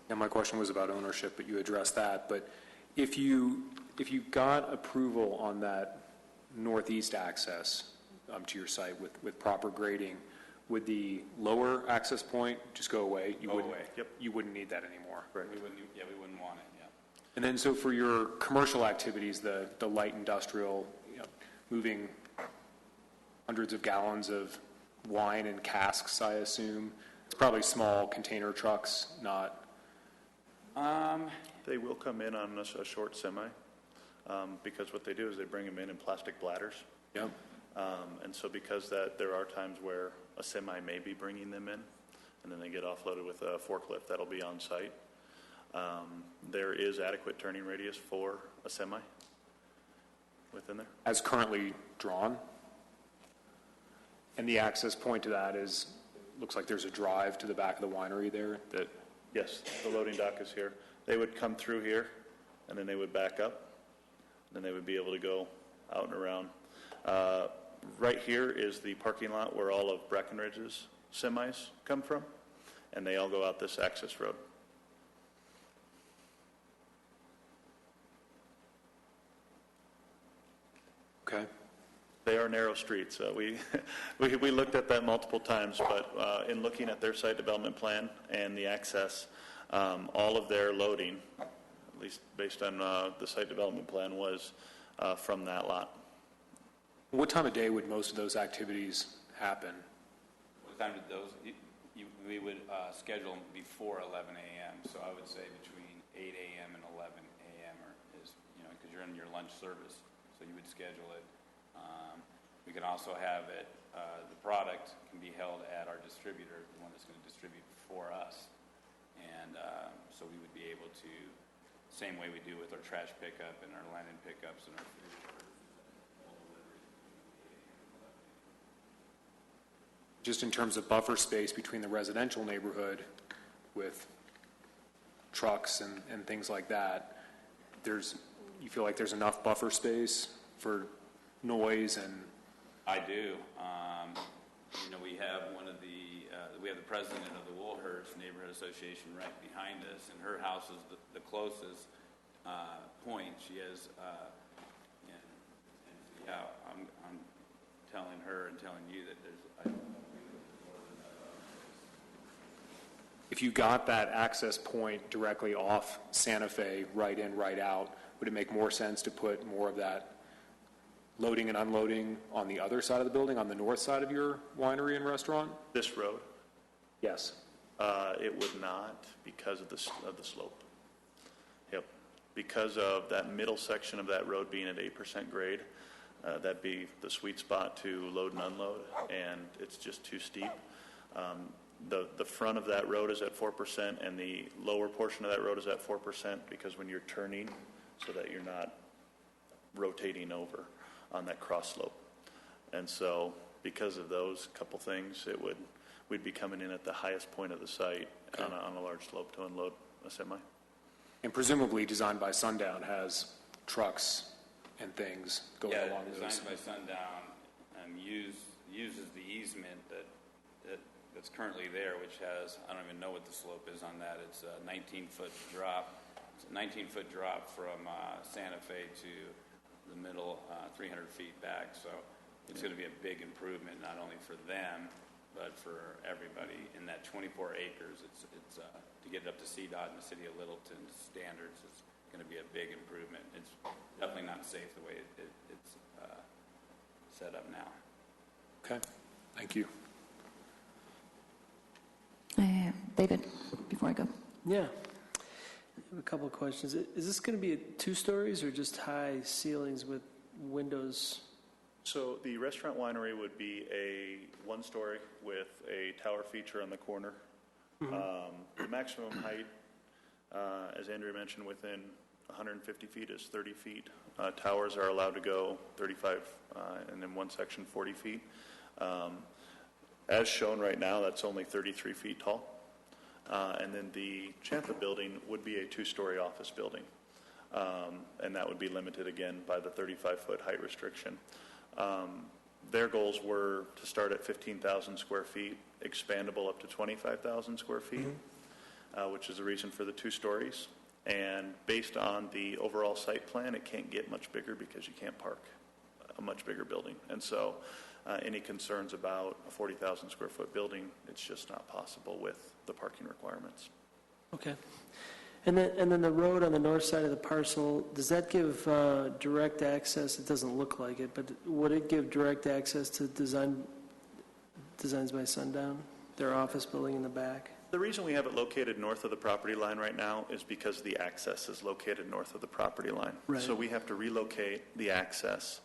Yeah, my question was about ownership, but you addressed that. But if you got approval on that northeast access to your site with proper grading, would the lower access point just go away? Go away. Yep. You wouldn't need that anymore. Correct. We wouldn't want it, yeah. And then so for your commercial activities, the light industrial, moving hundreds of gallons of wine in casks, I assume. It's probably small container trucks, not... They will come in on a short semi because what they do is they bring them in plastic bladders. Yep. And so because there are times where a semi may be bringing them in, and then they get offloaded with a forklift that'll be on site. There is adequate turning radius for a semi within there. As currently drawn? And the access point to that looks like there's a drive to the back of the winery there that... Yes, the loading dock is here. They would come through here, and then they would back up, and then they would be able to go out and around. Right here is the parking lot where all of Breckenridge's semis come from, and they all go out this access road. Okay. They are narrow streets. We looked at that multiple times, but in looking at their site development plan and the access, all of their loading, at least based on the site development plan, was from that lot. What time of day would most of those activities happen? What time did those, we would schedule them before 11 a.m., so I would say between 8 a.m. and 11 a.m. because you're in your lunch service, so you would schedule it. We can also have it, the product can be held at our distributor, the one that's going to distribute for us. And so we would be able to, same way we do with our trash pickup and our linen pickups and our food. Just in terms of buffer space between the residential neighborhood with trucks and things like that, you feel like there's enough buffer space for noise and... I do. We have we have the president of the Woolhurst Neighborhood Association right behind us, and her house is the closest point. She has, I'm telling her and telling you that there's. If you got that access point directly off Santa Fe, right in, right out, would it make more sense to put more of that loading and unloading on the other side of the building, on the north side of your winery and restaurant? This road? Yes. It would not because of the slope. Yep. Because of that middle section of that road being at 8% grade, that'd be the sweet spot to load and unload, and it's just too steep. The front of that road is at 4%, and the lower portion of that road is at 4%, because when you're turning, so that you're not rotating over on that cross slope. And so, because of those couple things, we'd be coming in at the highest point of the site on a large slope to unload a semi. And presumably Design by Sundown has trucks and things going along those. Yeah, Design by Sundown uses the easement that's currently there, which has, I don't even know what the slope is on that. It's a 19-foot drop. It's a 19-foot drop from Santa Fe to the middle, 300 feet back. So it's going to be a big improvement, not only for them, but for everybody. In that 24 acres, it's to get it up to CDOT and the City of Littleton standards, it's going to be a big improvement. It's definitely not safe the way it's set up now. Okay, thank you. David, before I go. Yeah. I have a couple of questions. Is this going to be 2 stories or just high ceilings with windows? So the restaurant winery would be a 1-story with a tower feature on the corner. The maximum height, as Andrea mentioned, within 150 feet is 30 feet. Towers are allowed to go 35, and in one section 40 feet. As shown right now, that's only 33 feet tall. And then the Chantha building would be a 2-story office building. And that would be limited again by the 35-foot height restriction. Their goals were to start at 15,000 square feet, expandable up to 25,000 square feet, which is the reason for the 2 stories. And based on the overall site plan, it can't get much bigger because you can't park a much bigger building. And so any concerns about a 40,000 square foot building, it's just not possible with the parking requirements. Okay. And then the road on the north side of the parcel, does that give direct access? It doesn't look like it, but would it give direct access to Designs by Sundown, their office building in the back? The reason we have it located north of the property line right now is because the access is located north of the property line. Right. So we have to relocate the access.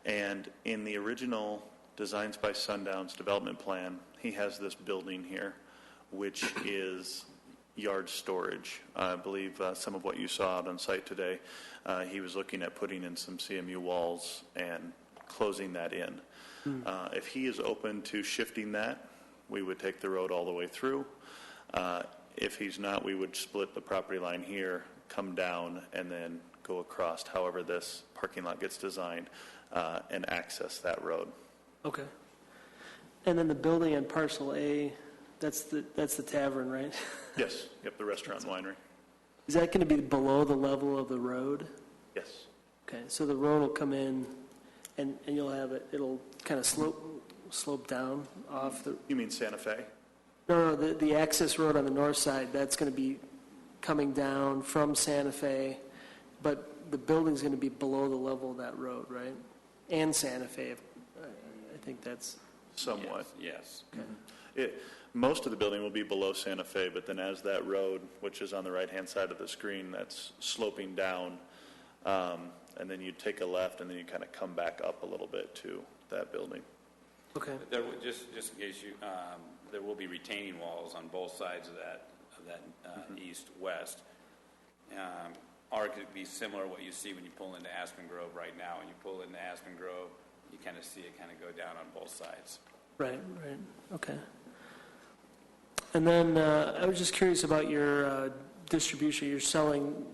And in the original Designs by Sundown's development plan, he has this building here, which is yard storage. I believe some of what you saw out on site today, he was looking at putting in some CMU walls and closing that in. If he is open to shifting that, we would take the road all the way through. If he's not, we would split the property line here, come down, and then go across however this parking lot gets designed and access that road. Okay. And then the building on parcel A, that's the tavern, right? Yes. Yep, the restaurant and winery. Is that going to be below the level of the road? Yes. Okay, so the road will come in, and you'll have it'll kind of slope down off the... You mean Santa Fe? No, the access road on the north side, that's going to be coming down from Santa Fe, but the building's going to be below the level of that road, right? And Santa Fe, I think that's... Somewhat. Yes. Okay. Most of the building will be below Santa Fe, but then as that road, which is on the right-hand side of the screen, that's sloping down, and then you take a left, and then you kind of come back up a little bit to that building. Okay. There will, just in case you, there will be retaining walls on both sides of that east-west. Or it could be similar to what you see when you pull into Aspen Grove right now. When you pull into Aspen Grove, you kind of see it kind of go down on both sides. Right, okay. And then I was just curious about your distribution. You're selling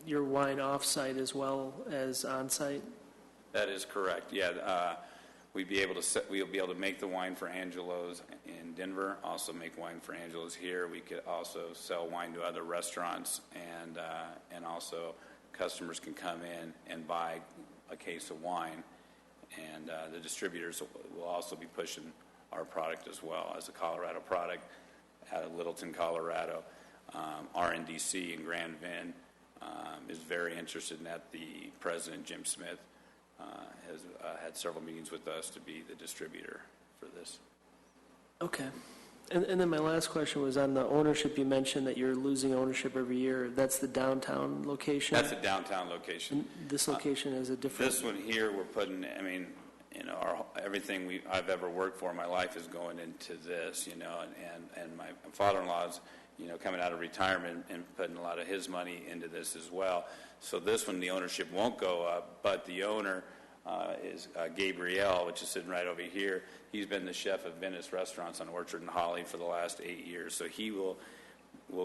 your wine off-site as well as on-site? That is correct, yeah. We'll be able to make the wine for Angelo's in Denver, also make wine for Angelo's here. We could also sell wine to other restaurants, and also customers can come in and buy a case of wine, and the distributors will also be pushing our product as well as a Colorado product out of Littleton, Colorado. RNDC in Grand Vin is very interested in that. The president, Jim Smith, has had several meetings with us to be the distributor for this. Okay. And then my last question was on the ownership. You mentioned that you're losing ownership every year. That's the downtown location? That's the downtown location. And this location is a different... This one here, we're putting, I mean, everything I've ever worked for in my life is going into this, and my father-in-law's, coming out of retirement and putting a lot of his money into this as well. So this one, the ownership won't go up, but the owner is Gabriel, which is sitting right over here. He's been the chef of Venice Restaurants on Orchard and Holly for the last 8 years. So he will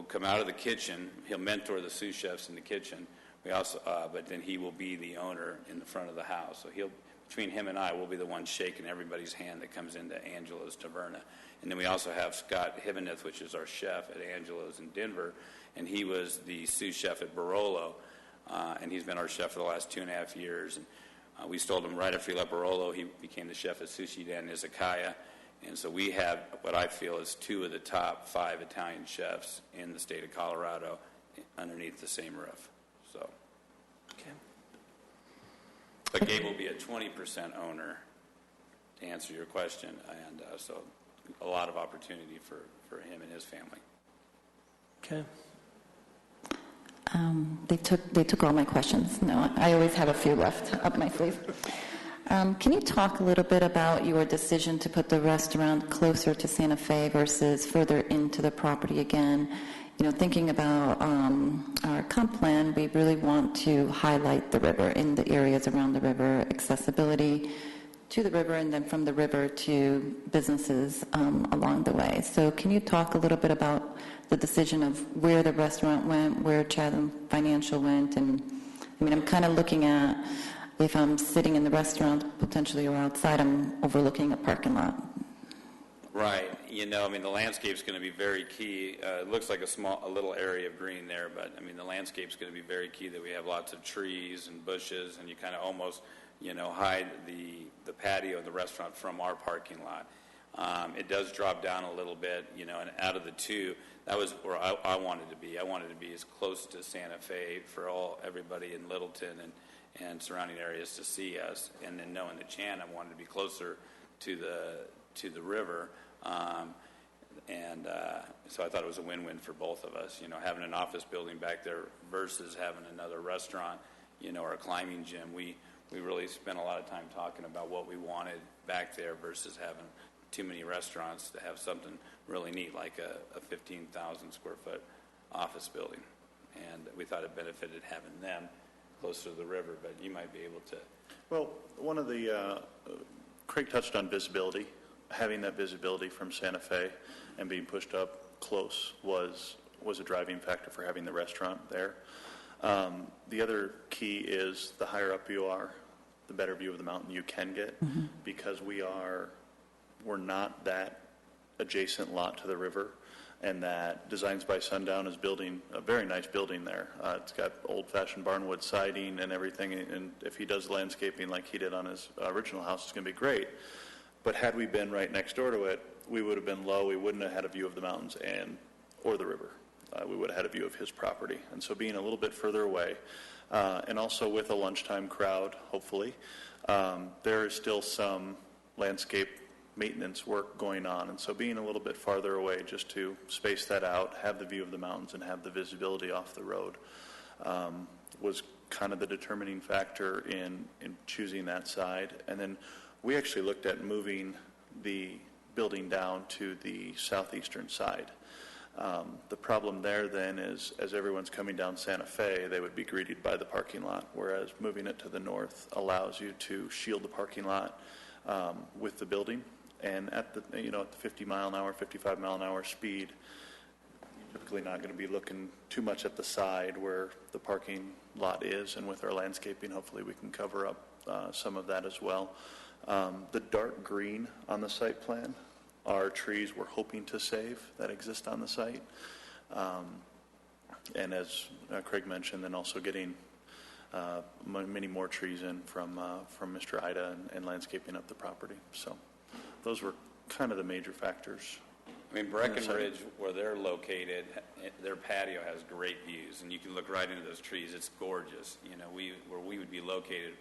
come out of the kitchen. He'll mentor the sous chefs in the kitchen. We also, but then he will be the owner in the front of the house. So between him and I, we'll be the ones shaking everybody's hand that comes into Angelo's Taverna. And then we also have Scott Hibeneth, which is our chef at Angelo's in Denver, and he was the sous chef at Barolo, and he's been our chef for the last 2.5 years. And we stole him right after he left Barolo. He became the chef at Sushi Dan Izakaya. And so we have what I feel is 2 of the top 5 Italian chefs in the state of Colorado underneath the same roof. So, Okay. but Gabe will be a 20% owner, to answer your question, and so a lot of opportunity for him and his family. Okay. They took all my questions. No, I always have a few left up my sleeve. Can you talk a little bit about your decision to put the restaurant closer to Santa Fe versus further into the property again? Thinking about our comp plan, we really want to highlight the river in the areas around the river, accessibility to the river, and then from the river to businesses along the way. So can you talk a little bit about the decision of where the restaurant went, where Chatham Financial went? And I'm kind of looking at, if I'm sitting in the restaurant potentially or outside, I'm overlooking a parking lot. Right. The landscape's going to be very key. It looks like a little area of green there, but the landscape's going to be very key, that we have lots of trees and bushes, and you kind of almost hide the patio and the restaurant from our parking lot. It does drop down a little bit, and out of the 2, that was where I wanted to be. I wanted to be as close to Santa Fe for everybody in Littleton and surrounding areas to see us, and then knowing the Chan, I wanted to be closer to the river, so I thought it was a win-win for both of us. Having an office building back there versus having another restaurant, or a climbing gym. We really spent a lot of time talking about what we wanted back there versus having too many restaurants to have something really neat like a 15,000 square foot office building. And we thought it benefited having them closer to the river, but you might be able to. Well, one of the, Craig touched on visibility. Having that visibility from Santa Fe and being pushed up close was a driving factor for having the restaurant there. The other key is the higher up you are, the better view of the mountain you can get, because we're not that adjacent lot to the river, and that Designs by Sundown is building a very nice building there. It's got old-fashioned barnwood siding and everything, and if he does landscaping like he did on his original house, it's going to be great. But had we been right next door to it, we would have been low. We wouldn't have had a view of the mountains or the river. We would have had a view of his property. And so being a little bit further away, and also with a lunchtime crowd, hopefully, there is still some landscape maintenance work going on. And so being a little bit farther away just to space that out, have the view of the mountains, and have the visibility off the road was kind of the determining factor in choosing that side. And then we actually looked at moving the building down to the southeastern side. The problem there then is, as everyone's coming down Santa Fe, they would be greeted by the parking lot, whereas moving it to the north allows you to shield the parking lot with the building. And at the 50 mile an hour, 55 mile an hour speed, you're typically not going to be looking too much at the side where the parking lot is. And with our landscaping, hopefully we can cover up some of that as well. The dark green on the site plan are trees we're hoping to save that exist on the site. And as Craig mentioned, then also getting many more trees in from Mr. Ida and landscaping up the property. So those were kind of the major factors. Breckenridge, where they're located, their patio has great views, and you can look right into those trees. It's gorgeous. Where we would be located,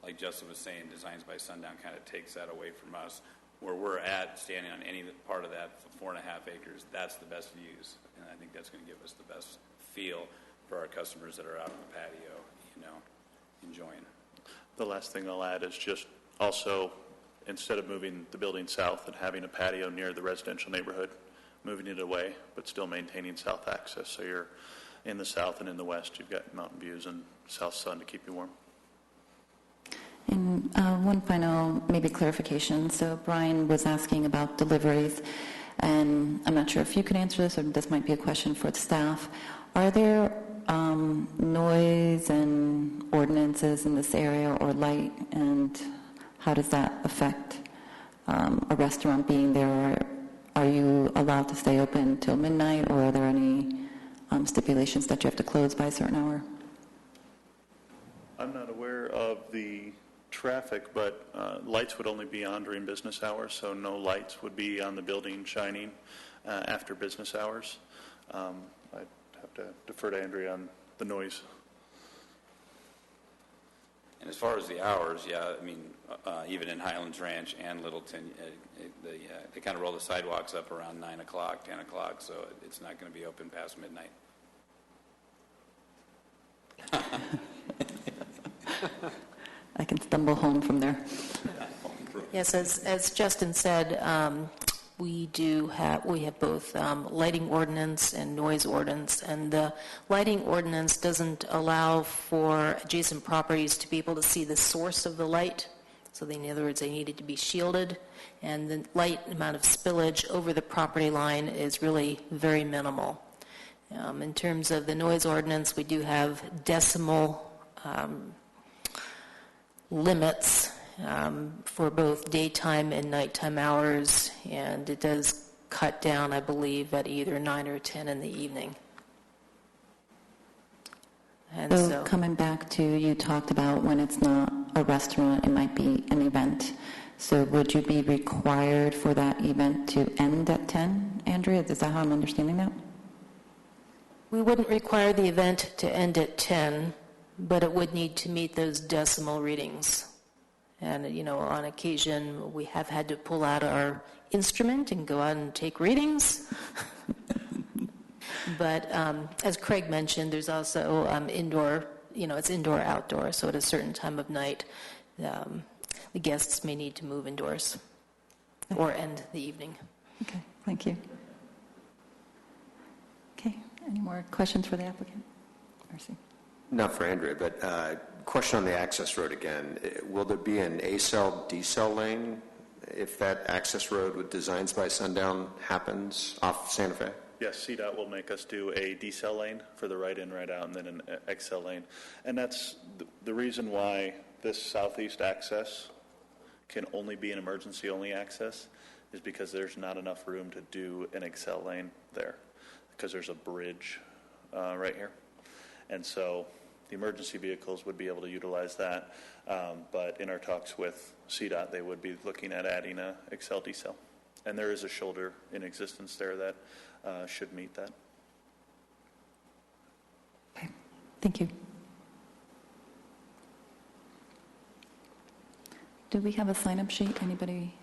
like Justin was saying, Designs by Sundown kind of takes that away from us. Where we're at, standing on any part of that 4.5 acres, that's the best views. And I think that's going to give us the best feel for our customers that are out on the patio, enjoying. The last thing I'll add is just also instead of moving the building south and having a patio near the residential neighborhood, moving it away, but still maintaining south access. So you're in the south and in the west, you've got mountain views and south sun to keep you warm. And one final, maybe clarification. So Brian was asking about deliveries, and I'm not sure if you could answer this, or this might be a question for the staff. Are there noise and ordinances in this area, or light, and how does that affect a restaurant being there? Are you allowed to stay open till midnight, or are there any stipulations that you have to close by a certain hour? I'm not aware of the traffic, but lights would only be on during business hours, so no lights would be on the building shining after business hours. I'd have to defer to Andrea on the noise. And as far as the hours, yeah, I mean, even in Highlands Ranch and Littleton, they kind of roll the sidewalks up around 9 o'clock, 10 o'clock, so it's not going to be open past midnight. I can stumble home from there. Yes, as Justin said, we have both lighting ordinance and noise ordinance, and the lighting ordinance doesn't allow for adjacent properties to be able to see the source of the light. So in other words, they needed to be shielded, and the light amount of spillage over the property line is really very minimal. In terms of the noise ordinance, we do have decimal limits for both daytime and nighttime hours, and it does cut down, I believe, at either 9 or 10 in the evening. And So coming back to, you talked about when it's not a restaurant, it might be an event. So would you be required for that event to end at 10, Andrea? Is that how I'm understanding that? we wouldn't require the event to end at 10, but it would need to meet those decimal readings. And, on occasion, we have had to pull out our instrument and go out and take readings. But as Craig mentioned, there's also indoor, it's indoor-outdoor, so at a certain time of night, the guests may need to move indoors or end the evening. Okay, thank you. Okay, any more questions for the applicant? Mercy. Not for Andrea, but question on the access road again. Will there be an A-cell, D-cell lane if that access road with Designs by Sundown happens off Santa Fe? Yes, CDOT will make us do a D-cell lane for the right in, right out, and then an X-cell lane. And that's the reason why this southeast access can only be an emergency-only access is because there's not enough room to do an X-cell lane there because there's a bridge right here. And so the emergency vehicles would be able to utilize that. But in our talks with CDOT, they would be looking at adding a Excel decel. And there is a shoulder in existence there that should meet that. Okay, thank you. Do we have a sign-up sheet? Anybody?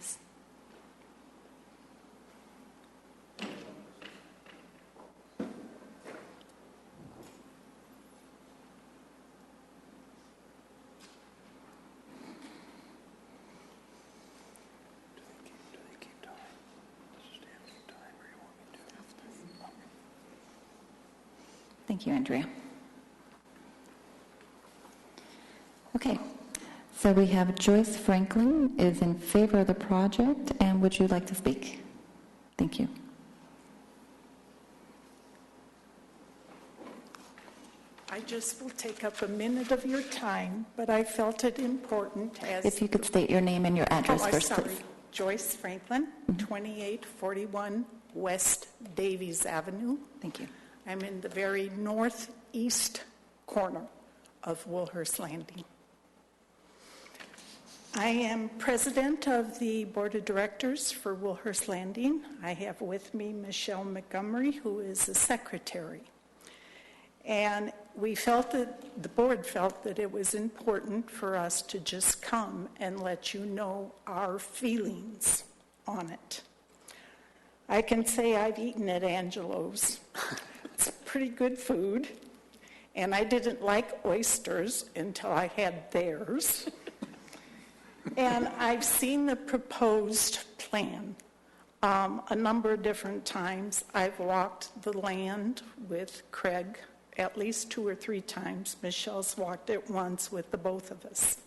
Thank you, Andrea. Okay, so we have Joyce Franklin is in favor of the project, and would you like to speak? Thank you. I just will take up a minute of your time, but I felt it important as... If you could state your name and your address first, sorry. please. Joyce Franklin, 2841 West Davies Avenue. Thank you. I'm in the very northeast corner of Woolhurst Landing. I am president of the board of directors for Woolhurst Landing. I have with me Michelle Montgomery, who is the secretary. And we felt that, the board felt that it was important for us to just come and let you know our feelings on it. I can say I've eaten at Angelo's. It's pretty good food, and I didn't like oysters until I had theirs. And I've seen the proposed plan a number of different times. I've walked the land with Craig at least 2 or 3 times. Michelle's walked it once with the both of us.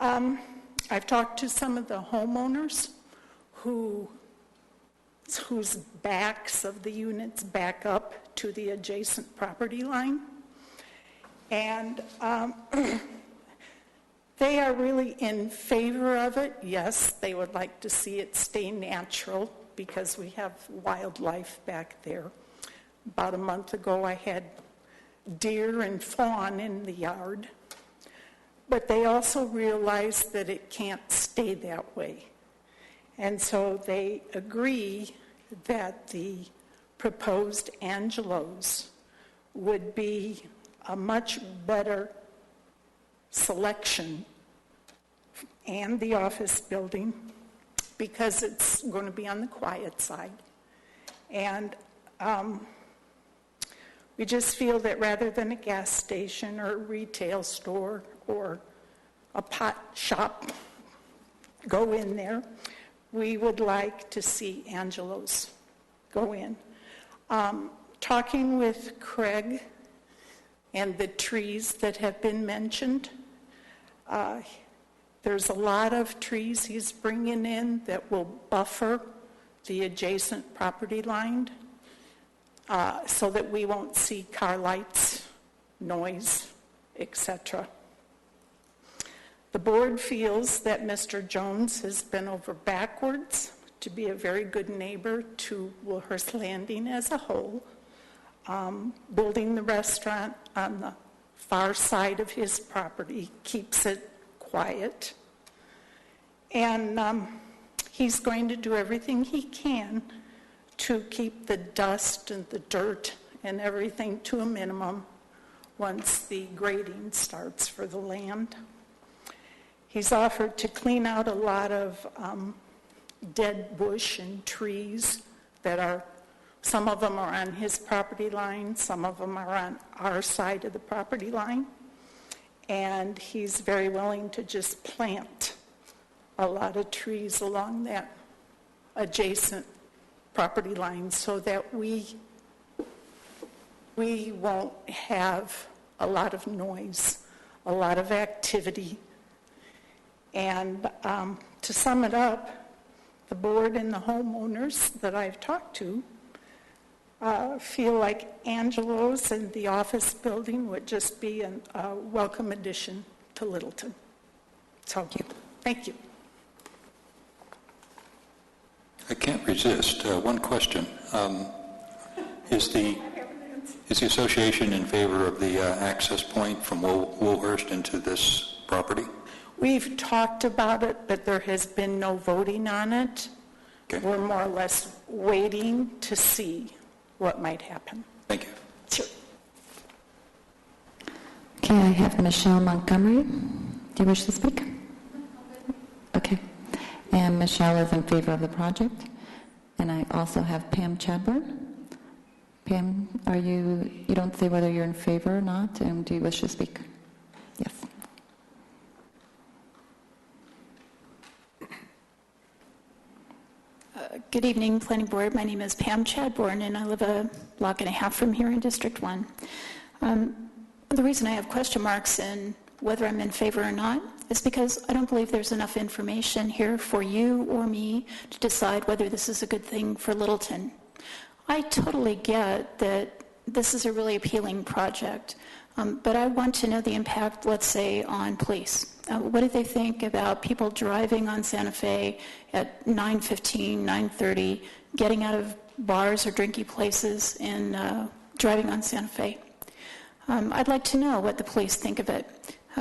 I've talked to some of the homeowners whose backs of the units back up to the adjacent property line. And they are really in favor of it. Yes, they would like to see it stay natural because we have wildlife back there. About a month ago, I had deer and fawn in the yard. But they also realize that it can't stay that way. And so they agree that the proposed Angelos would be a much better selection, and the office building, because it's going to be on the quiet side. And we just feel that rather than a gas station or a retail store or a pot shop go in there, we would like to see Angelos go in. Talking with Craig and the trees that have been mentioned, there's a lot of trees he's bringing in that will buffer the adjacent property line so that we won't see car lights, noise, etc. The board feels that Mr. Jones has been over backwards to be a very good neighbor to Woolhurst Landing as a whole, building the restaurant on the far side of his property keeps it quiet. And he's going to do everything he can to keep the dust and the dirt and everything to a minimum once the grading starts for the land. He's offered to clean out a lot of dead bush and trees that are, some of them are on his property line, some of them are on our side of the property line. And he's very willing to just plant a lot of trees along that adjacent property line so that we won't have a lot of noise, a lot of activity. And to sum it up, the board and the homeowners that I've talked to feel like Angelo's and the office building would just be a welcome addition to Littleton. So, thank you. I can't resist. One question. Is the association in favor of the access point from Woolhurst into this property? We've talked about it, but there has been no voting on it. Okay. We're more or less waiting to see what might happen. Thank you. Sure. Okay, I have Michelle Montgomery. Do you wish to speak? Okay. And Michelle is in favor of the project. And I also have Pam Chadbourne. Pam, you don't say whether you're in favor or not, and do you wish to speak? Yes. Good evening, Planning Board. My name is Pam Chadbourne, and I live a block and a half from here in District 1. The reason I have question marks in whether I'm in favor or not is because I don't believe there's enough information here for you or me to decide whether this is a good thing for Littleton. I totally get that this is a really appealing project, but I want to know the impact, let's say, on police. What do they think about people driving on Santa Fe at 9:15, 9:30, getting out of bars or drinking places and driving on Santa Fe? I'd like to know what the police think of it,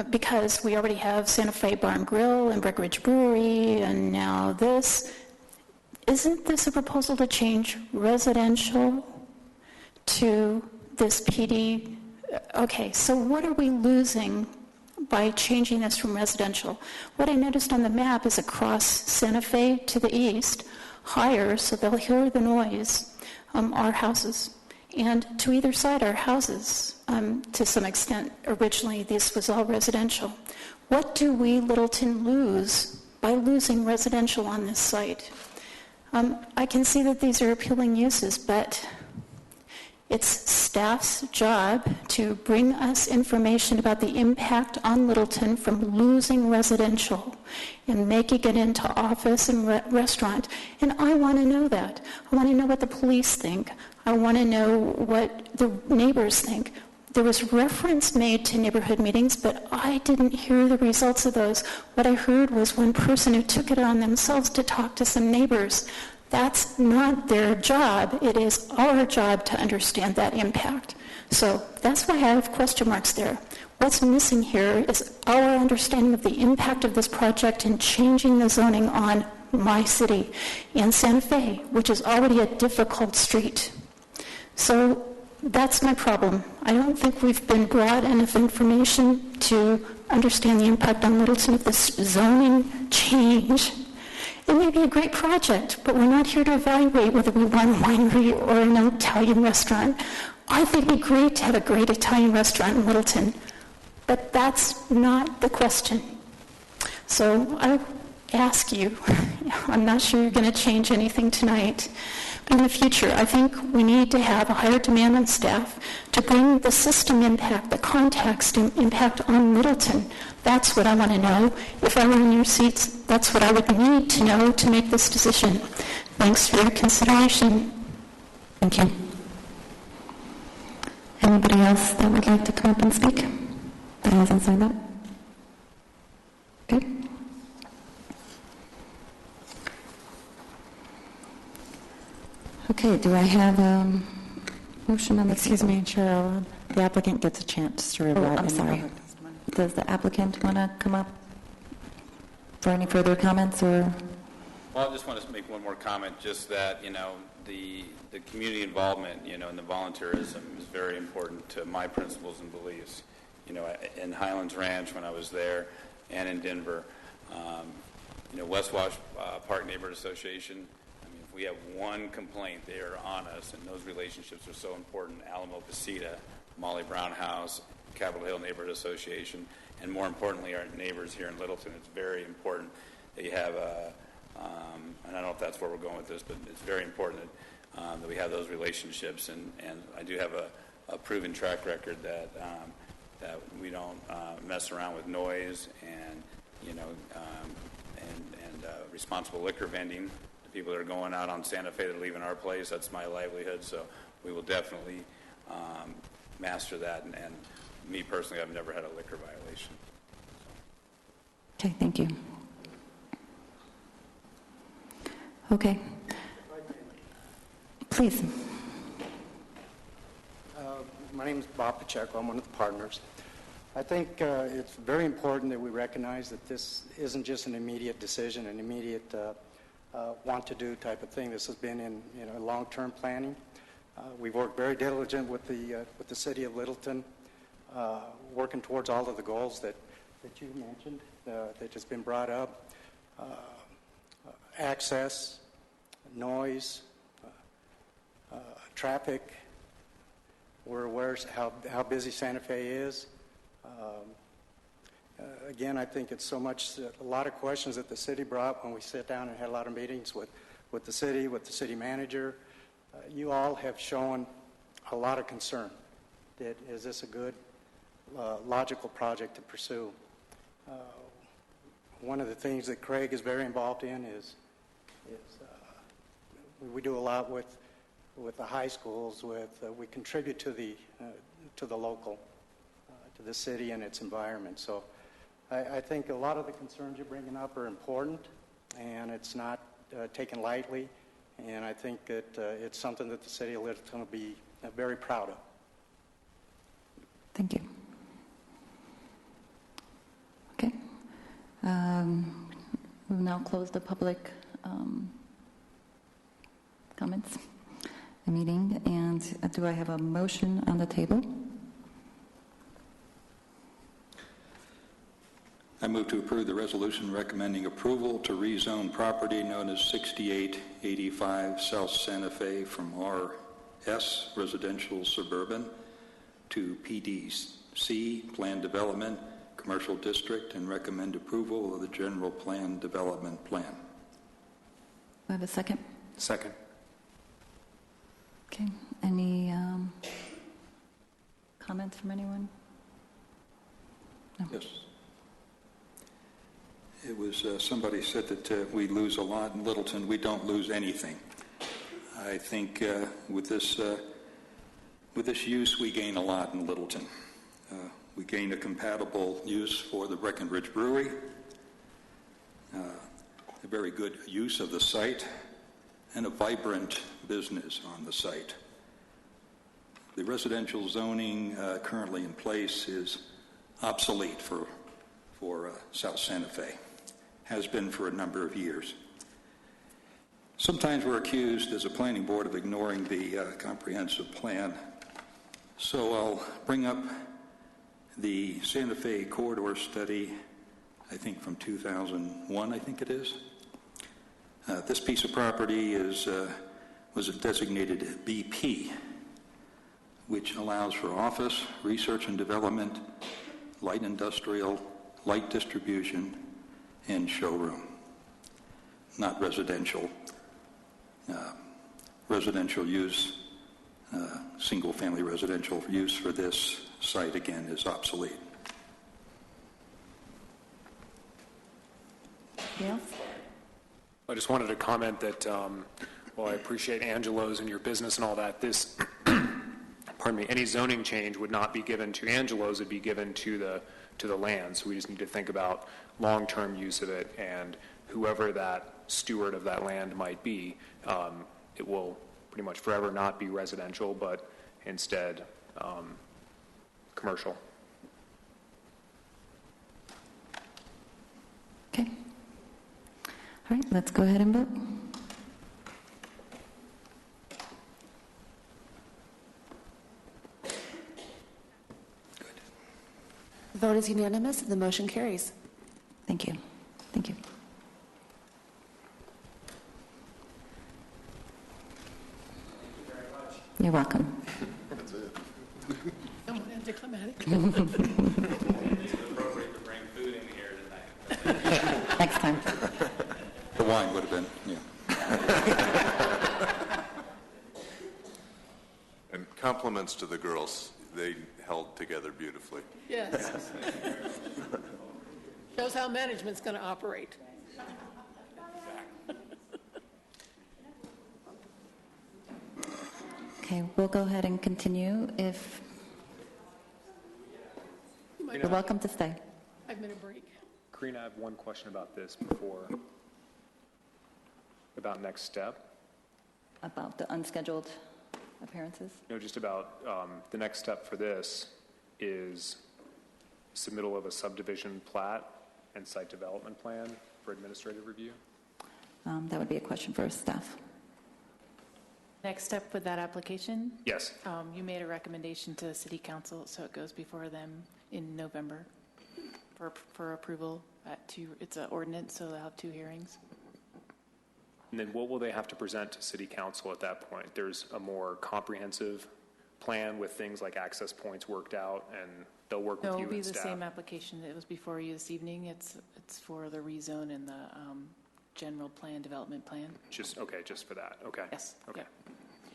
because we already have Santa Fe Bar and Grill and Breckenridge Brewery, and now this. Isn't this a proposal to change residential to this PD? Okay, so what are we losing by changing this from residential? What I noticed on the map is across Santa Fe to the east, higher, so they'll hear the noise, are houses. And to either side are houses. To some extent, originally this was all residential. What do we, Littleton, lose by losing residential on this site? I can see that these are appealing uses, but it's staff's job to bring us information about the impact on Littleton from losing residential and making it into office and restaurant. And I want to know that. I want to know what the police think. I want to know what the neighbors think. There was reference made to neighborhood meetings, but I didn't hear the results of those. What I heard was one person who took it on themselves to talk to some neighbors. That's not their job. It is our job to understand that impact. So that's why I have question marks there. What's missing here is our understanding of the impact of this project in changing the zoning on my city and Santa Fe, which is already a difficult street. So that's my problem. I don't think we've been brought enough information to understand the impact on Littleton of this zoning change. It may be a great project, but we're not here to evaluate whether we want a winery or an Italian restaurant. I think it'd be great to have a great Italian restaurant in Littleton, but that's not the question. So I ask you, I'm not sure you're going to change anything tonight, but in the future, I think we need to have a higher demand on staff to bring the system impact, the context impact on Littleton. That's what I want to know. If I were in your seats, that's what I would need to know to make this decision. Thanks for your consideration. Thank you. Anybody else that would like to come up and speak that hasn't signed up? Okay. Okay, do I have a motion on the Excuse me, Cheryl. The applicant gets a chance to rebut. I'm sorry. Does the applicant want to come up for any further comments or? Well, I just want to make one more comment, just that, the community involvement, and the volunteerism is very important to my principles and beliefs. In Highlands Ranch when I was there and in Denver, West Wash Park Neighborhood Association, if we have one complaint, they are on us, and those relationships are so important. Alamo Casita, Molly Brown House, Capitol Hill Neighborhood Association, and more importantly, our neighbors here in Littleton. It's very important that you have and I don't know if that's where we're going with this, but it's very important that we have those relationships, and I do have a proven track record that we don't mess around with noise and responsible liquor vending. The people that are going out on Santa Fe that are leaving our place, that's my livelihood, so we will definitely master that, and me personally, I've never had a liquor violation. Okay, thank you. Okay. Please. My name is Bob Pacheco. I'm one of the partners. I think it's very important that we recognize that this isn't just an immediate decision, an immediate want-to-do type of thing. This has been in long-term planning. We've worked very diligent with the city of Littleton, working towards all of the goals that you mentioned, that has been brought up. Access, noise, traffic. We're aware how busy Santa Fe is. Again, I think it's a lot of questions that the city brought when we sat down and had a lot of meetings with the city manager. You all have shown a lot of concern that is this a good, logical project to pursue. One of the things that Craig is very involved in is we do a lot with the high schools. We contribute to the local, to the city and its environment. So I think a lot of the concerns you're bringing up are important, and it's not taken lightly. And I think that it's something that the city of Littleton will be very proud of. Thank you. Okay. We'll now close the public comments, the meeting. And do I have a motion on the table? I move to approve the resolution recommending approval to rezone property known as 6885 South Santa Fe from S, residential suburban, to PDC, planned development, commercial district, and recommend approval of the general plan development plan. Do I have a second? Second. Okay. Any comments from anyone? No. Yes. It was, somebody said that we lose a lot in Littleton. We don't lose anything. I think with this use, we gain a lot in Littleton. We gain a compatible use for the Breckenridge Brewery, a very good use of the site, and a vibrant business on the site. The residential zoning currently in place is obsolete for South Santa Fe, has been for a number of years. Sometimes we're accused as a planning board of ignoring the comprehensive plan, so I'll bring up the Santa Fe corridor study, I think from 2001, I think it is. This piece of property was designated BP, which allows for office, research and development, light industrial, light distribution, and showroom. Not residential. Residential use, single-family residential use for this site, again, is obsolete. Yes? I just wanted to comment that, while I appreciate Angelo's and your business and all that, this, pardon me, any zoning change would not be given to Angelo's, it'd be given to the land. So we just need to think about long-term use of it, and whoever that steward of that land might be, it will pretty much forever not be residential, but instead commercial. Okay. All right, let's go ahead and vote. The vote is unanimous. The motion carries. Thank you. Thank you. You're welcome. That's it. Somewhat anticlimactic. It's appropriate to bring food in here tonight. Next time. The wine would have been, yeah. And compliments to the girls. They held together beautifully. Yes. Shows how management's going to operate. Okay, we'll go ahead and continue. If you're welcome to stay. 5-minute break. Karina, I have one question about this before, about next step. About the unscheduled appearances? No, just about the next step for this is submittal of a subdivision plat and site development plan for administrative review. That would be a question for staff. Next step with that application? Yes. You made a recommendation to City Council, so it goes before them in November for approval at two. It's an ordinance, so they'll have 2 hearings. And then what will they have to present to City Council at that point? There's a more comprehensive plan with things like access points worked out, and they'll work with No, you it'll be and the staff. same application that was before you this evening. It's for the rezone and the general plan, development plan. Just for that. Okay. Yes. Okay. Yeah.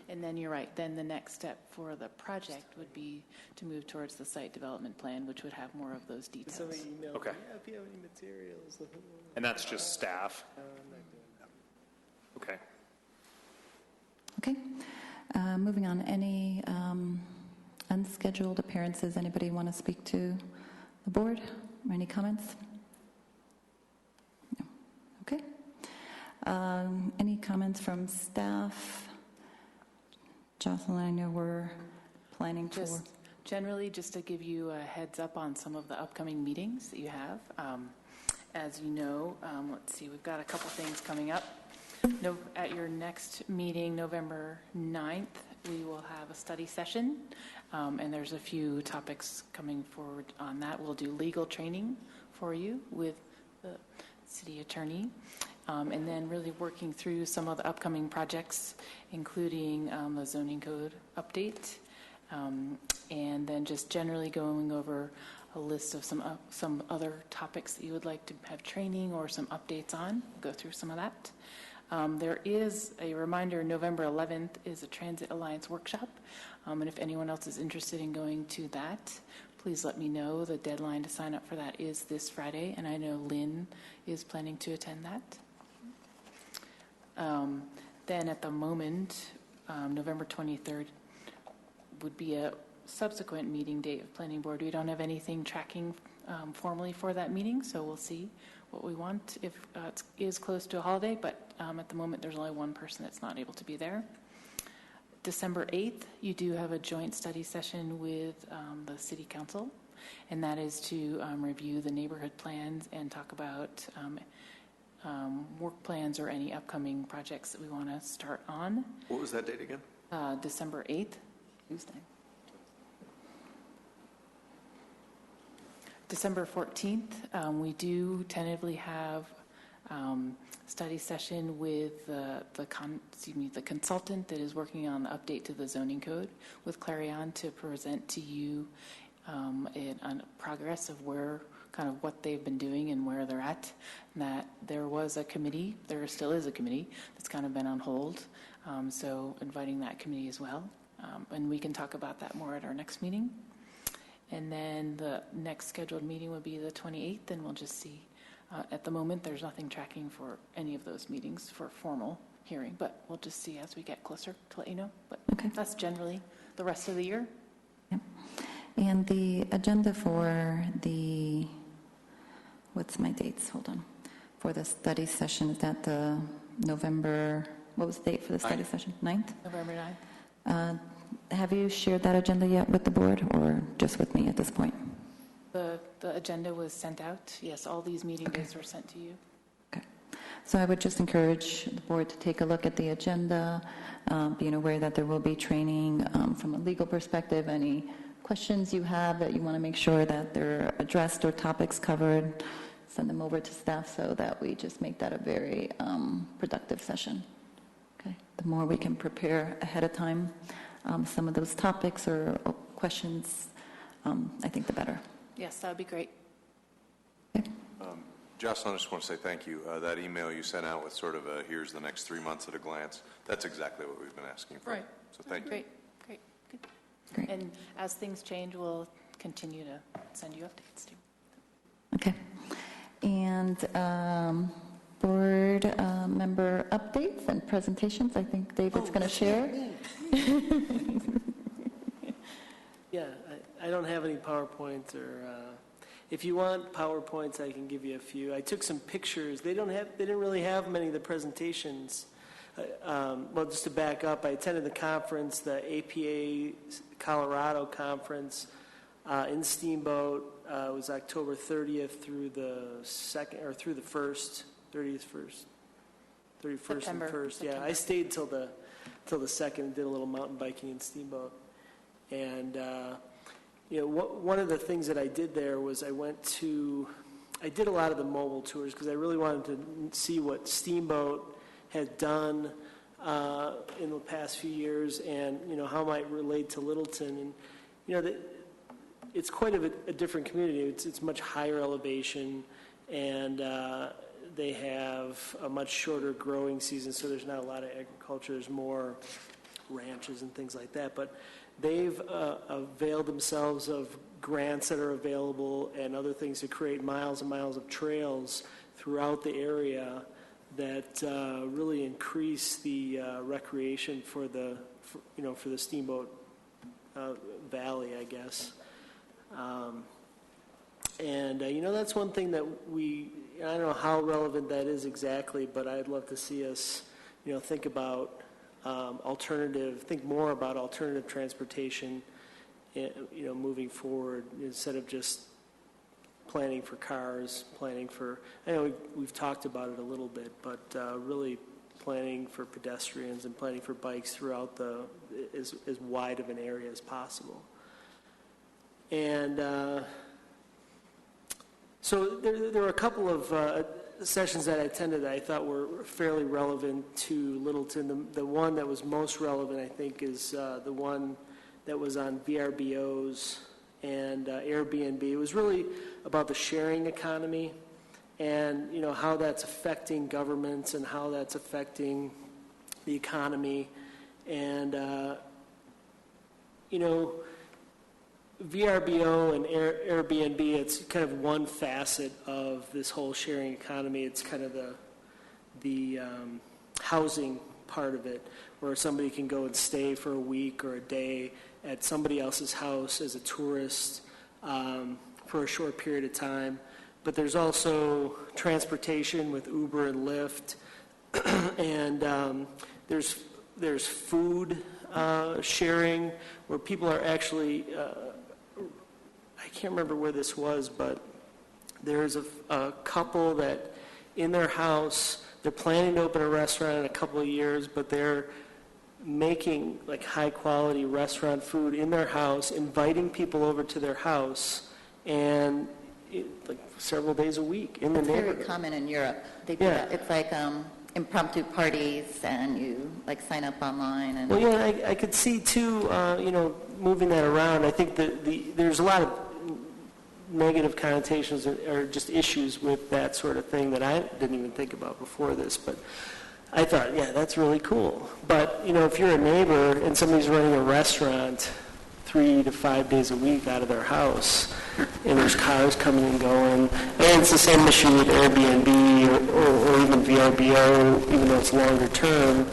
And then you're right. Then the next step for the project would be to move towards the site development plan, which would have more of those details. Somebody emailed Okay. me, yeah, if you have any materials. And that's just staff. Okay. Okay. Moving on. Any unscheduled appearances? Anybody want to speak to the board? Or any comments? No. Okay. Any comments from staff? Jocelyn, I know we're planning for... Generally, just to give you a heads up on some of the upcoming meetings that you have. As you know, let's see, we've got a couple things coming up. At your next meeting, November 9th, we will have a study session, and there's a few topics coming forward on that. We'll do legal training for you with the city attorney. and then really working through some of the upcoming projects, including the zoning code update, and then just generally going over a list of some other topics that you would like to have training or some updates on, go through some of that. There is a reminder, November 11th is a Transit Alliance workshop, and if anyone else is interested in going to that, please let me know. The deadline to sign up for that is this Friday, and I know Lynn is planning to attend that. Then at the moment, November 23rd would be a subsequent meeting date of Planning Board. We don't have anything tracking formally for that meeting, so we'll see what we want if it is close to a holiday, but at the moment there's only one person that's not able to be there. December 8th, you do have a joint study session with the City Council, and that is to review the neighborhood plans and talk about work plans or any upcoming projects that we want to start on. What was that date again? December 8th, Tuesday. December 14th, we do tentatively have study session with the consultant that is working on the update to the zoning code with Clarion to present to you on progress of what they've been doing and where they're at. And that there was a committee, there still is a committee that's kind of been on hold. So inviting that committee as well. And we can talk about that more at our next meeting. And then the next scheduled meeting would be the 28th, and we'll just see. At the moment, there's nothing tracking for any of those meetings for formal hearing, but we'll just see as we get closer to let you know. But that's generally the rest of the year. Yeah. And the agenda for the, what's my dates? Hold on. For the study session, is that the November, what was the date for the study session? 9th? November 9th. Have you shared that agenda yet with the board or just with me at this point? The agenda was sent out. Yes, all these meeting days were sent to you. Okay. So I would just encourage the board to take a look at the agenda, being aware that there will be training from a legal perspective. Any questions you have that you want to make sure that they're addressed or topics covered, send them over to staff so that we just make that a very productive session. Okay. The more we can prepare ahead of time, some of those topics or questions, I think the better. Yes, that would be great. Okay. Jocelyn, I just want to say thank you. That email you sent out with sort of a, here's the next 3 months at a glance, that's exactly what we've been asking for. Right. So thank you. Great. Good. Great. And as things change, we'll continue to send you updates too. Okay. And board member updates and presentations. I think David's going to share. Yeah, I don't have any PowerPoints or if you want PowerPoints, I can give you a few. I took some pictures. They didn't really have many of the presentations. Well, just to back up, I attended the conference, the APA Colorado conference in Steamboat. It was October 30th through the 2nd, or through the 1st, 31st and 1st. Yeah, I stayed till the 2nd and did a little mountain biking in Steamboat. And one of the things that I did there was I did a lot of the mobile tours because I really wanted to see what Steamboat had done in the past few years, and how it might relate to Littleton. And it's quite a different community. It's much higher elevation, and they have a much shorter growing season, so there's not a lot of agriculture. There's more ranches and things like that. But they've availed themselves of grants that are available and other things to create miles and miles of trails throughout the area that really increase the recreation for the Steamboat Valley, I guess. And that's one thing that I don't know how relevant that is exactly, but I'd love to see us think about think more about alternative transportation moving forward, instead of just planning for cars, I know we've talked about it a little bit, but really planning for pedestrians and planning for bikes throughout as wide of an area as possible. And so there were a couple of sessions that I attended that I thought were fairly relevant to Littleton. The one that was most relevant, I think, is the one that was on VRBOs and Airbnb. It was really about the sharing economy and, how that's affecting governments and how that's affecting the economy. And, VRBO and Airbnb, it's kind of one facet of this whole sharing economy. It's kind of the housing part of it, where somebody can go and stay for a week or a day at somebody else's house as a tourist for a short period of time. But there's also transportation with Uber and Lyft, and there's food sharing, where people are actually, I can't remember where this was, but there's a couple that in their house, they're planning to open a restaurant in a couple of years, but they're making like high quality restaurant food in their house, inviting people over to their house, and like several days a week in the neighborhood. It's very common in Europe. They do that. It's like impromptu parties, and you like sign up online. And well, yeah, I could see too, moving that around. I think that there's a lot of negative connotations or just issues with that sort of thing that I didn't even think about before this, but I thought, yeah, that's really cool. But, if you're a neighbor and somebody's running a restaurant 3 to 5 days a week out of their house, and there's cars coming and going, and it's the same issue with Airbnb or even VRBO, even though it's longer term,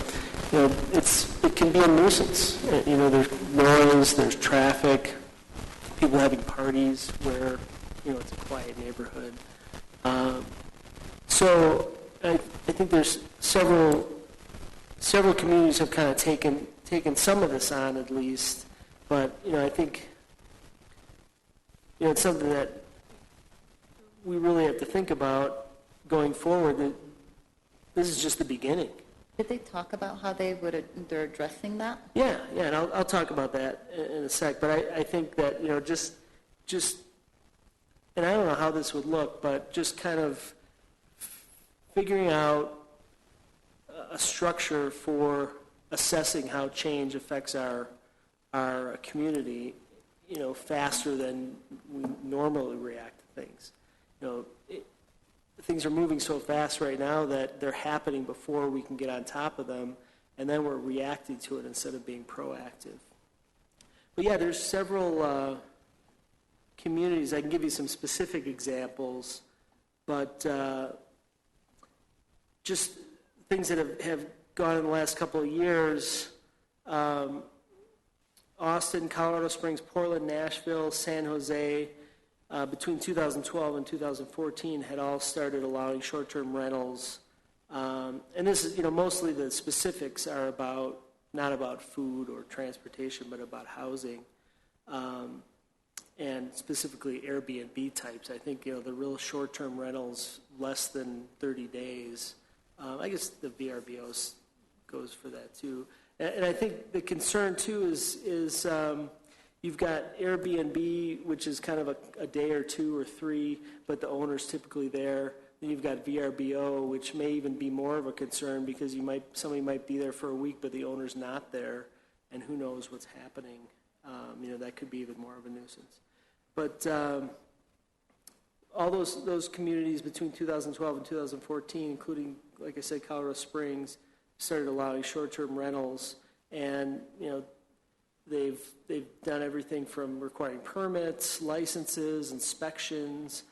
it can be a nuisance. There's noise, there's traffic, people having parties where, it's a quiet neighborhood. So I think there's several communities have kind of taken some of this on at least, but I think it's something that we really have to think about going forward. That this is just the beginning. Did they talk about how they're addressing that? Yeah, and I'll talk about that in a sec. But I think that just, and I don't know how this would look, but just kind of figuring out a structure for assessing how change affects our community, faster than we normally react to things. Things are moving so fast right now that they're happening before we can get on top of them, and then we're reacting to it instead of being proactive. But yeah, there's several communities. I can give you some specific examples, but just things that have gone in the last couple of years. Austin, Colorado Springs, Portland, Nashville, San Jose, between 2012 and 2014 had all started allowing short-term rentals. And this is, mostly the specifics are not about food or transportation, but about housing. And specifically Airbnb types. I think, the real short-term rentals, less than 30 days. I guess the VRBOs goes for that too. And I think the concern too is you've got Airbnb, which is kind of a day or two or three, but the owner's typically there. Then you've got VRBO, which may even be more of a concern because somebody might be there for a week, but the owner's not there, and who knows what's happening. That could be even more of a nuisance. But all those communities between 2012 and 2014, including, like I said, Colorado Springs, started allowing short-term rentals, and they've done everything from requiring permits, licenses, inspections.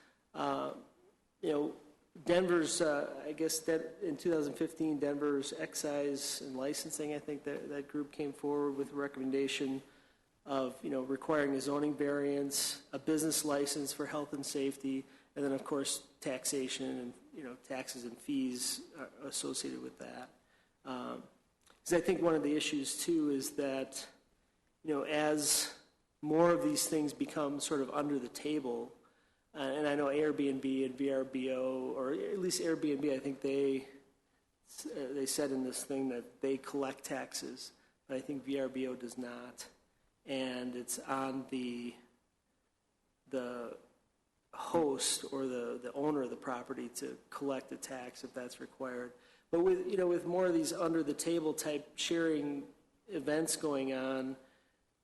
Denver's, I guess that in 2015, Denver's excise and licensing, I think that group came forward with a recommendation of requiring a zoning variance, a business license for health and safety, and then of course taxation and taxes and fees associated with that. Because I think one of the issues too is that as more of these things become sort of under the table, and I know Airbnb and VRBO, or at least Airbnb, I think they said in this thing that they collect taxes, but I think VRBO does not. And it's on the host or the owner of the property to collect the tax if that's required. But with more of these under the table type sharing events going on,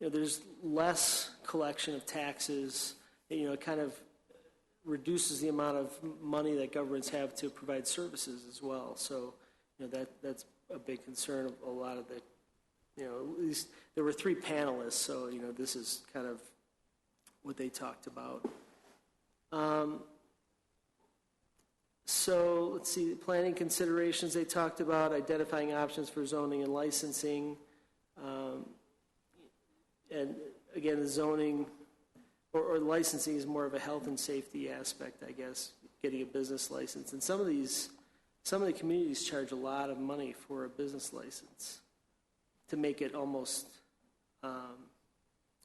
there's less collection of taxes. It kind of reduces the amount of money that governments have to provide services as well. So that's a big concern of a lot of the, at least there were 3 panelists, so this is kind of what they talked about. So let's see, planning considerations they talked about, identifying options for zoning and licensing. And again, the zoning or licensing is more of a health and safety aspect, I guess, getting a business license. And some of the communities charge a lot of money for a business license to make it almost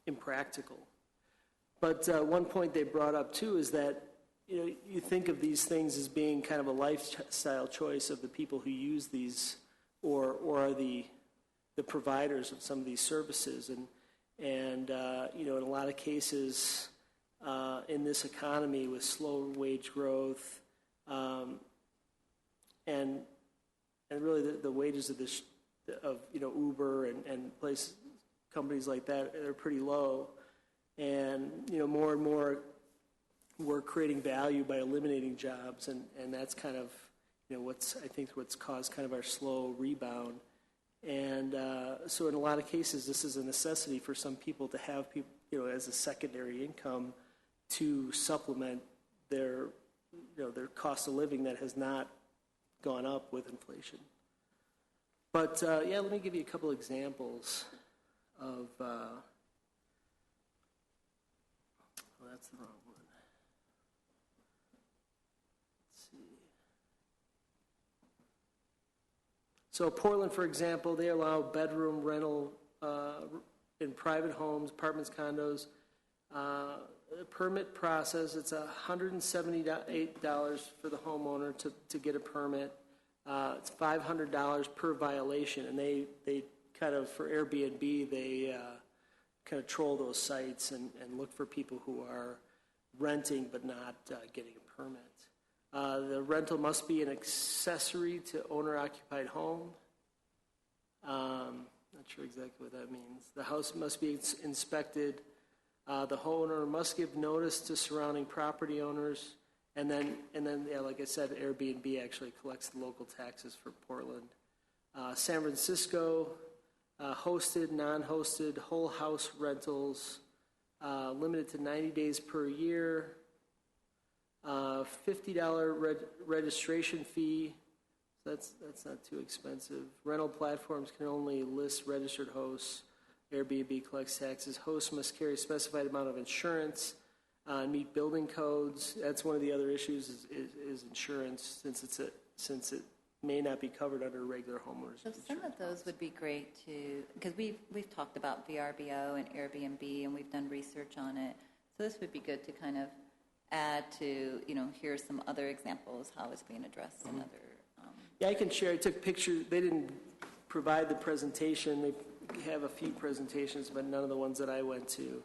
impractical. But one point they brought up too is that you think of these things as being kind of a lifestyle choice of the people who use these or are the providers of some of these services. And in a lot of cases in this economy with slow wage growth and really the wages of Uber and companies like that are pretty low. And more and more we're creating value by eliminating jobs, and that's kind of what's caused kind of our slow rebound. And so in a lot of cases, this is a necessity for some people to have as a secondary income to supplement their cost of living that has not gone up with inflation. But let me give you a couple examples of. That's the wrong one. Let's see. So Portland, for example, they allow bedroom rental in private homes, apartments, condos. Permit process, it's $178 for the homeowner to get a permit. It's $500 per violation, and they kind of, for Airbnb, they kind of troll those sites and look for people who are renting but not getting a permit. The rental must be an accessory to owner-occupied home. Not sure exactly what that means. The house must be inspected. The homeowner must give notice to surrounding property owners. And then, like I said, Airbnb actually collects the local taxes for Portland. San Francisco, hosted, non-hosted, whole house rentals, limited to 90 days per year, $50 registration fee. That's not too expensive. Rental platforms can only list registered hosts. Airbnb collects taxes. Hosts must carry a specified amount of insurance, meet building codes. That's one of the other issues is insurance, since it may not be covered under regular homeowners. So some of those would be great to, because we've talked about VRBO and Airbnb, and we've done research on it. So this would be good to kind of add to, here's some other examples how it's being addressed in other. Yeah, I can share. I took pictures. They didn't provide the presentation. They have a few presentations, but none of the ones that I went to.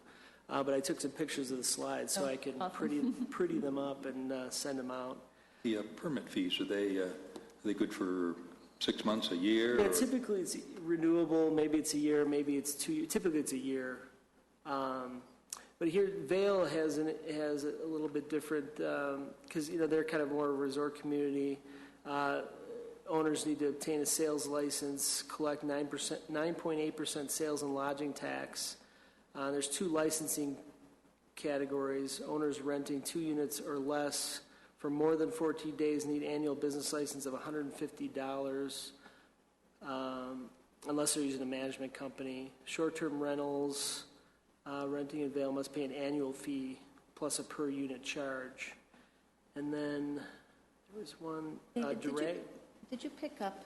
But I took some pictures of the slides so I can pretty them up and send them out. The permit fees, are they good for 6 months, a year? Yeah, typically it's renewable. Maybe it's a year, maybe it's 2 years. Typically it's a year. But here, Vail has a little bit different, because they're kind of more a resort community. Owners need to obtain a sales license, collect 9.8% sales and lodging tax. There's 2 licensing categories. Owners renting 2 units or less for more than 14 days need annual business license of $150, unless they're using a management company. Short-term rentals, renting in Vail must pay an annual fee plus a per unit charge. And then there was one, Did you pick up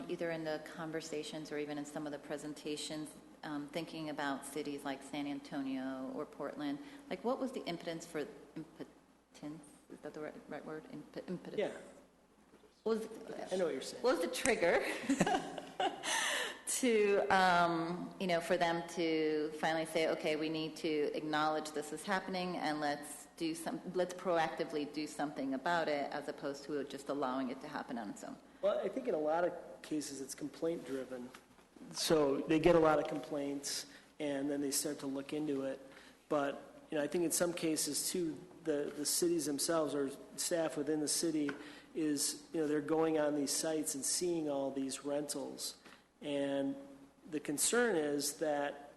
either in the conversations or even in some of the presentations, thinking about cities like San Antonio or Portland, like what was the impotence for impotence? Is that the right word? Impetus. Yeah. I know what you're saying. What was the trigger to, for them to finally say, okay, we need to acknowledge this is happening and let's let's proactively do something about it as opposed to just allowing it to happen on its own. Well, I think in a lot of cases it's complaint driven. So they get a lot of complaints and then they start to look into it. But, I think in some cases too, the cities themselves or staff within the city is, they're going on these sites and seeing all these rentals. And the concern is that,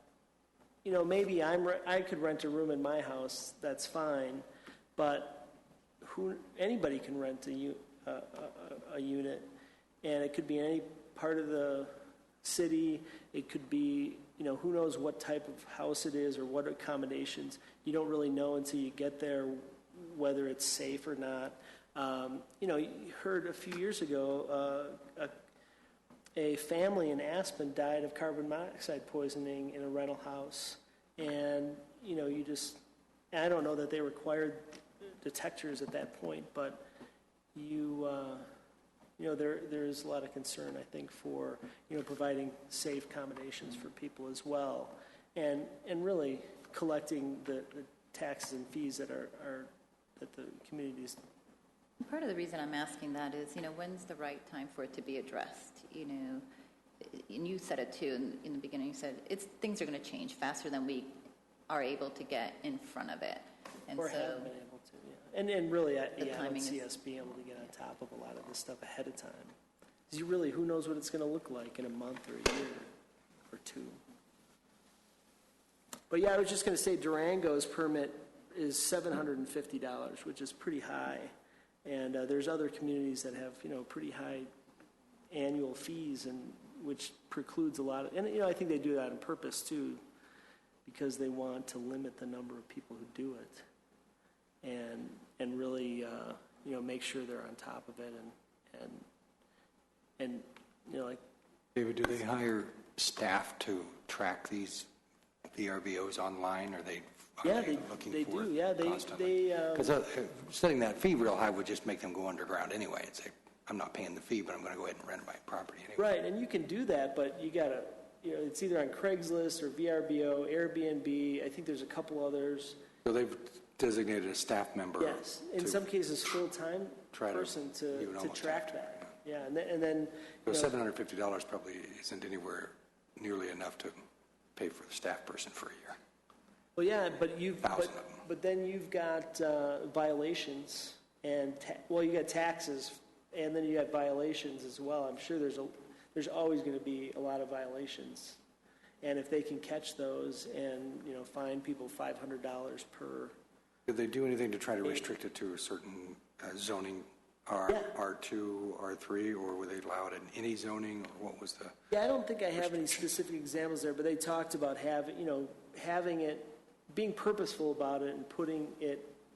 maybe I could rent a room in my house, that's fine, but anybody can rent a unit, and it could be in any part of the city. It could be, who knows what type of house it is or what accommodations. You don't really know until you get there whether it's safe or not. You heard a few years ago a family in Aspen died of carbon monoxide poisoning in a rental house. And, I don't know that they required detectors at that point, but there's a lot of concern, I think, for, providing safe accommodations for people as well. And really collecting the taxes and fees that that the communities. Part of the reason I'm asking that is, when's the right time for it to be addressed? And you said it too in the beginning. You said things are going to change faster than we are able to get in front of it. And or so have been able to, yeah. And really, I don't see is, us being able to get on top of a lot of this stuff ahead of time. Because who knows what it's going to look like in a month or a year or two. But yeah, I was just going to say Durango's permit is $750, which is pretty high. And there's other communities that have, pretty high annual fees, and which precludes a lot of, and I think they do that on purpose too, because they want to limit the number of people who do it, and really, make sure they're on top of it, and like. David, do they hire staff to track these VRBOs online, or they? Yeah, they do. Yeah, they. Because setting that fee real high would just make them go underground anyway. It's like, I'm not paying the fee, but I'm going to go ahead and rent my property anyway. Right, and you can do that, but you got to, it's either on Craigslist or VRBO, Airbnb. I think there's a couple others. So they've designated a staff member. Yes, in some cases, full-time person to track that. Yeah, and then. So $750 probably isn't anywhere nearly enough to pay for the staff person for a year. Well, yeah, but then you've got violations and you got taxes, and then you got violations as well. I'm sure there's always going to be a lot of violations, and if they can catch those and fine people $500 per. Did they do anything to try to restrict it to a certain zoning, R2, R3, or were they allowed in any zoning, or what was the? Yeah, I don't think I have any specific examples there, but they talked about having it. Being purposeful about it and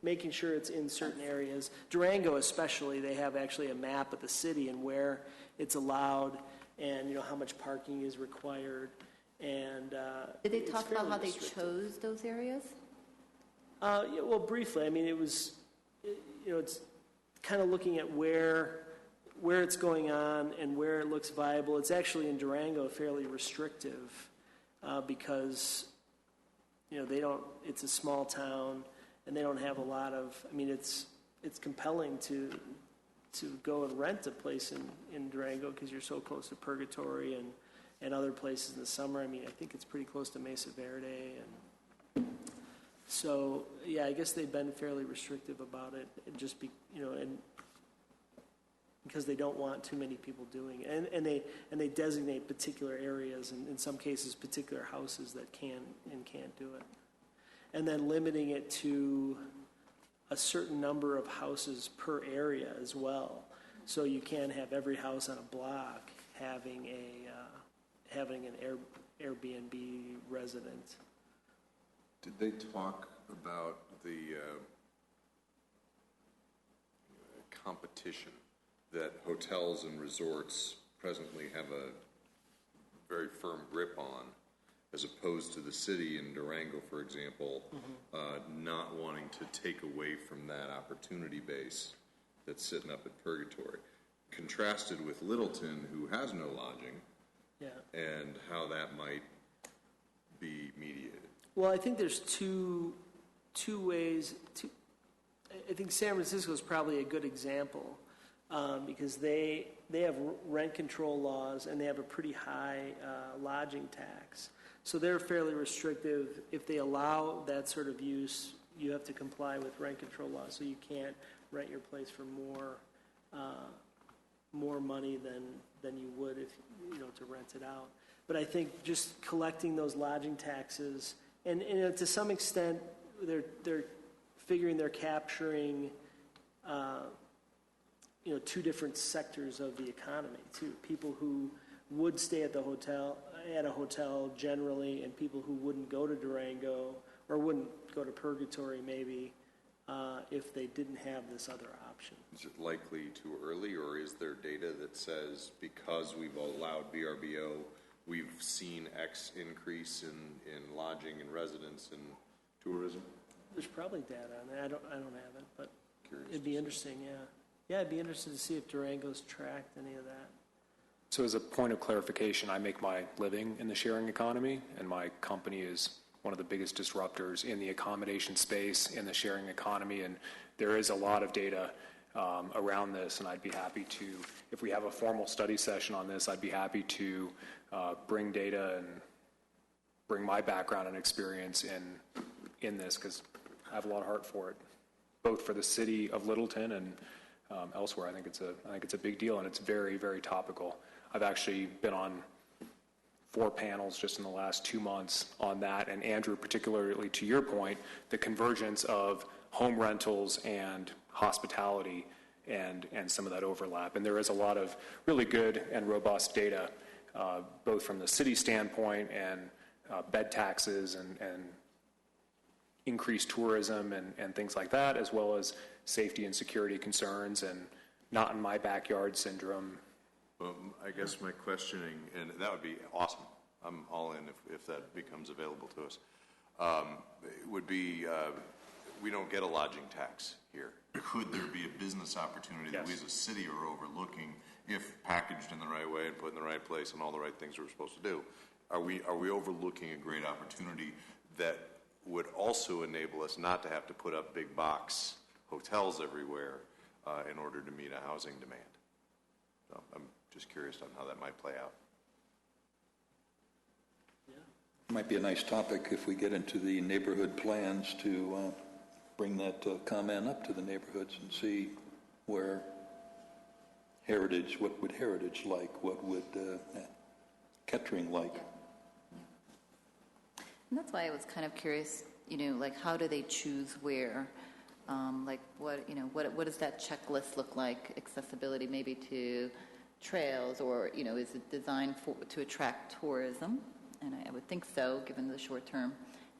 making sure it's in certain areas. Durango especially, they have actually a map of the city and where it's allowed, and how much parking is required. And did they talk about how they chose those areas? Yeah, well, briefly. I mean, it was, it's kind of looking at where it's going on and where it looks viable. It's actually in Durango fairly restrictive because. It's a small town, and they don't have a lot of, it's compelling to go and rent a place in Durango because you're so close to Purgatory and other places in the summer. I think it's pretty close to Mesa Verde, and so, yeah, I guess they've been fairly restrictive about it, and just and because they don't want too many people doing it. And they designate particular areas, and in some cases particular houses that can and can't do it. And then limiting it to a certain number of houses per area as well. So you can't have every house on a block having an Airbnb resident. Did they talk about the competition that hotels and resorts presently have a very firm grip on, as opposed to the city in Durango, for example, not wanting to take away from that opportunity base that's sitting up at Purgatory, contrasted with Littleton, who has no lodging, and how that might be mediated? Well, I think there's two ways. I think San Francisco is probably a good example because they have rent control laws and they have a pretty high lodging tax. So they're fairly restrictive. If they allow that sort of use, you have to comply with rent control laws. So you can't rent your place for more money than you would if to rent it out. But I think just collecting those lodging taxes, and to some extent, they're figuring they're capturing, two different sectors of the economy too. People who would stay at a hotel generally, and people who wouldn't go to Durango or wouldn't go to Purgatory maybe if they didn't have this other option. Is it likely too early, or is there data that says because we've allowed VRBO, we've seen X increase in lodging and residence and tourism? There's probably data on that. I don't have it, but it'd be interesting. Yeah, I'd be interested to see if Durango's tracked any of that. So as a point of clarification, I make my living in the sharing economy, and my company is one of the biggest disruptors in the accommodation space in the sharing economy, and there is a lot of data around this, and I'd be happy to, if we have a formal study session on this, I'd be happy to bring data and bring my background and experience in this, because I have a lot of heart for it, both for the city of Littleton and elsewhere. I think it's a big deal, and it's very, very topical. I've actually been on 4 panels just in the last 2 months on that, and Andrew, particularly to your point, the convergence of home rentals and hospitality and some of that overlap. And there is a lot of really good and robust data, both from the city standpoint and bed taxes and increased tourism and things like that, as well as safety and security concerns and not in my backyard syndrome. Well, I guess my questioning, and that would be awesome, I'm all in if that becomes available to us, would be we don't get a lodging tax here. Could there be a business opportunity that we as a city are overlooking if packaged in the right way and put in the right place and all the right things we're supposed to do? Are we overlooking a great opportunity that would also enable us not to have to put up big box hotels everywhere in order to meet a housing demand? So I'm just curious on how that might play out. Might be a nice topic if we get into the neighborhood plans to bring that comment up to the neighborhoods and see where heritage, what would heritage like, what would Kettering like. And that's why I was kind of curious, like how do they choose where? Like what does that checklist look like? Accessibility maybe to trails, or is it designed to attract tourism? And I would think so, given the short-term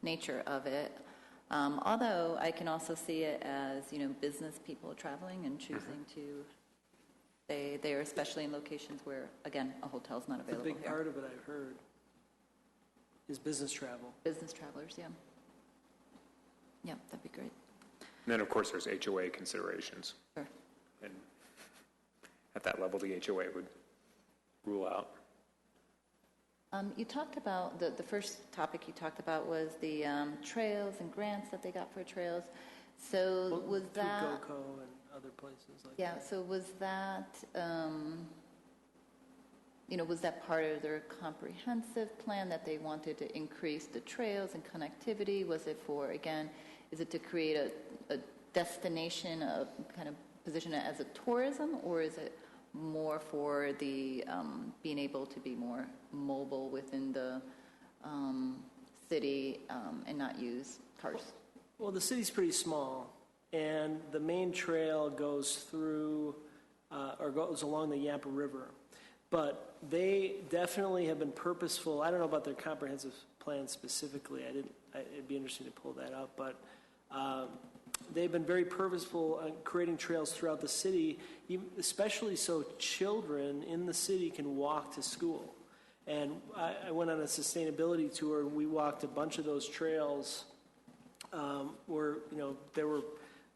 nature of it. Although I can also see it as business people traveling and choosing to stay there, especially in locations where, again, a hotel's not available. The big part of it I've heard is business travel. Business travelers, yeah. Yeah, that'd be great. And then, of course, there's HOA considerations. Sure. And at that level, the HOA would rule out. You talked about, the first topic you talked about was the trails and grants that they got for trails. So was that... Through GOCO and other places like that. Yeah, so was that... was that part of their comprehensive plan that they wanted to increase the trails and connectivity? Was it for, again, is it to create a destination, of kind of position it as a tourism, or is it more for the being able to be more mobile within the city and not use cars? Well, the city's pretty small, and the main trail goes through or goes along the Yampa River. But they definitely have been purposeful. I don't know about their comprehensive plan specifically. It'd be interesting to pull that up. But they've been very purposeful on creating trails throughout the city, especially so children in the city can walk to school. And I went on a sustainability tour, and we walked a bunch of those trails where there were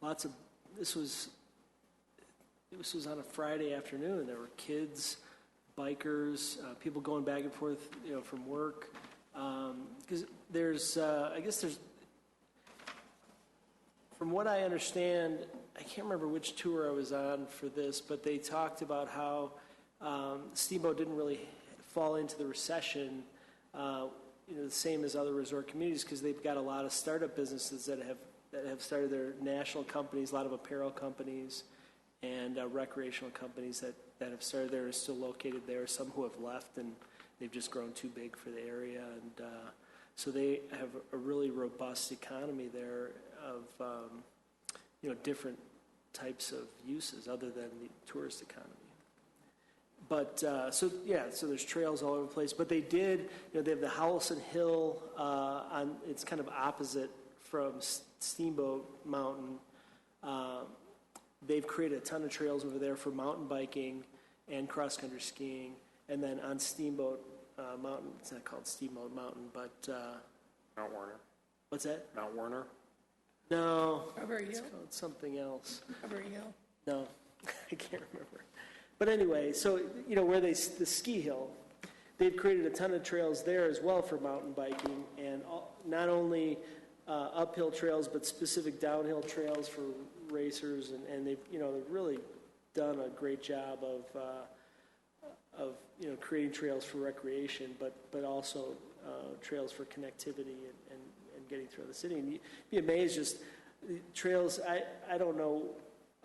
lots of. This was on a Friday afternoon. There were kids, bikers, people going back and forth, from work. Because there's, I guess there's, From what I understand, I can't remember which tour I was on for this, but they talked about how Steamboat didn't really fall into the recession, the same as other resort communities, because they've got a lot of startup businesses that have started their national companies, a lot of apparel companies and recreational companies that have started there and still located there. Some who have left and they've just grown too big for the area, and so they have a really robust economy there of different types of uses other than the tourist economy. But so there's trails all over the place. But they did, they have the Howelson Hill it's kind of opposite from Steamboat Mountain. They've created a ton of trails over there for mountain biking and cross-country skiing. And then on Steamboat Mountain, it's not called Steamboat Mountain, but Mount Warner. What's that? Mount Warner. No, Strawberry it's Hill? called something else. Strawberry Hill? No, I can't remember. But anyway, so, where the ski hill, they've created a ton of trails there as well for mountain biking, and not only uphill trails, but specific downhill trails for racers, and they've really done a great job of creating trails for recreation, but also trails for connectivity and getting through the city. And you'd be amazed, just trails, I don't know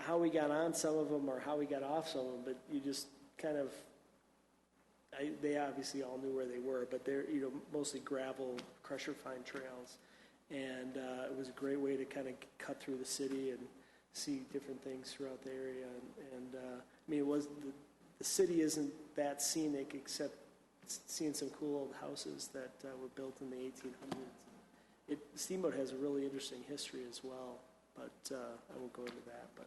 how we got on some of them or how we got off some of them, but you just kind of, they obviously all knew where they were, but they're mostly gravel, crusher fine trails, and it was a great way to kind of cut through the city and see different things throughout the area. And I mean, the city isn't that scenic except seeing some cool old houses that were built in the 1800s. Steamboat has a really interesting history as well, but I won't go into that. But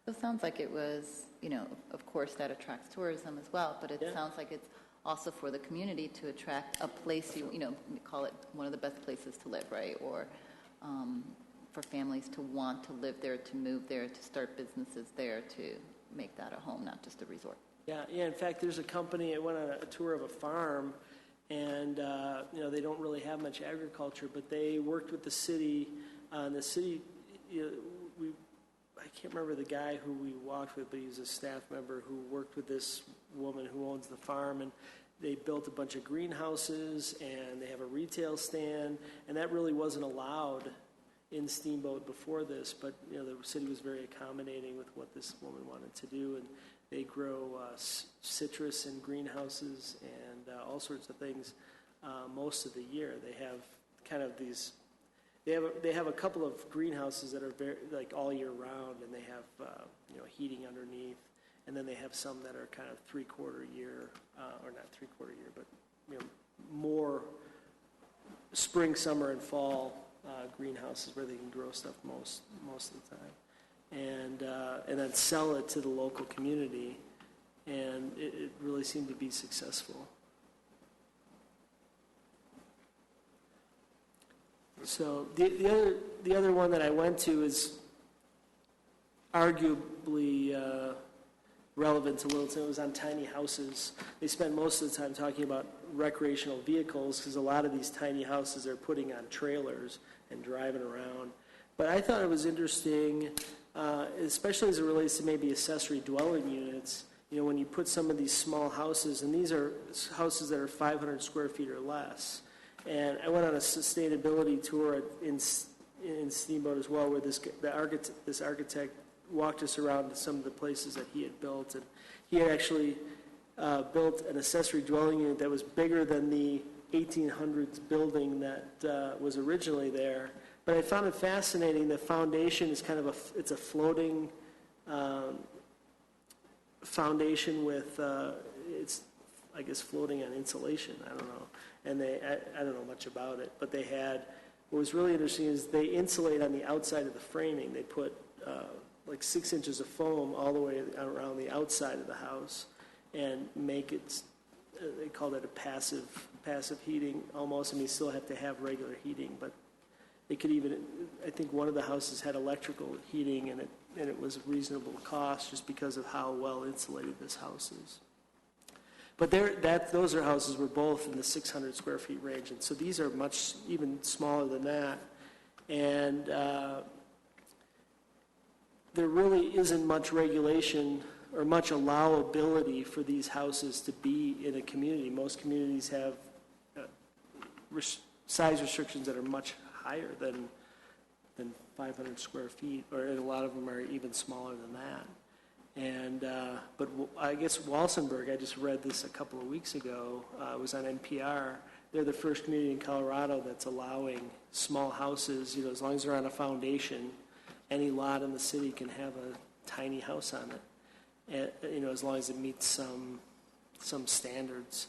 it sounds like it was, of course that attracts tourism as well, but it sounds like it's also for the community to attract a place, we call it one of the best places to live, right? Or for families to want to live there, to move there, to start businesses there, to make that a home, not just a resort. Yeah. In fact, there's a company, I went on a tour of a farm, and they don't really have much agriculture, but they worked with the city. The city, I can't remember the guy who we walked with, but he was a staff member who worked with this woman who owns the farm, and they built a bunch of greenhouses, and they have a retail stand, and that really wasn't allowed in Steamboat before this, but the city was very accommodating with what this woman wanted to do, and they grow citrus in greenhouses and all sorts of things most of the year. They have kind of these. They have a couple of greenhouses that are very like all year round, and they have heating underneath, and then they have some that are kind of 3/4 year, or not 3/4 year, but more spring, summer, and fall greenhouses where they can grow stuff most of the time, and then sell it to the local community, and it really seemed to be successful. So the other one that I went to is arguably relevant to Littleton. It was on tiny houses. They spend most of the time talking about recreational vehicles because a lot of these tiny houses are putting on trailers and driving around. But I thought it was interesting, especially as it relates to maybe accessory dwelling units. When you put some of these small houses, and these are houses that are 500 square feet or less. And I went on a sustainability tour in Steamboat as well, where this architect walked us around to some of the places that he had built, and he had actually built an accessory dwelling unit that was bigger than the 1800s building that was originally there. But I found it fascinating. The foundation is kind of it's a floating foundation with it's, I guess, floating on insulation. I don't know. And I don't know much about it, but they had, what was really interesting is they insulate on the outside of the framing. They put like 6 inches of foam all the way around the outside of the house and make it, they called it a passive heating almost. I mean, you still have to have regular heating, but it could even, I think one of the houses had electrical heating, and it was a reasonable cost just because of how well insulated this house is. But those are houses were both in the 600 square feet range, and so these are much even smaller than that. And there really isn't much regulation or much allowability for these houses to be in a community. Most communities have size restrictions that are much higher than 500 square feet, or a lot of them are even smaller than that. And but I guess Walsenburg, I just read this a couple of weeks ago, it was on NPR. They're the first community in Colorado that's allowing small houses, as long as they're on a foundation, any lot in the city can have a tiny house on it, and, as long as it meets some standards.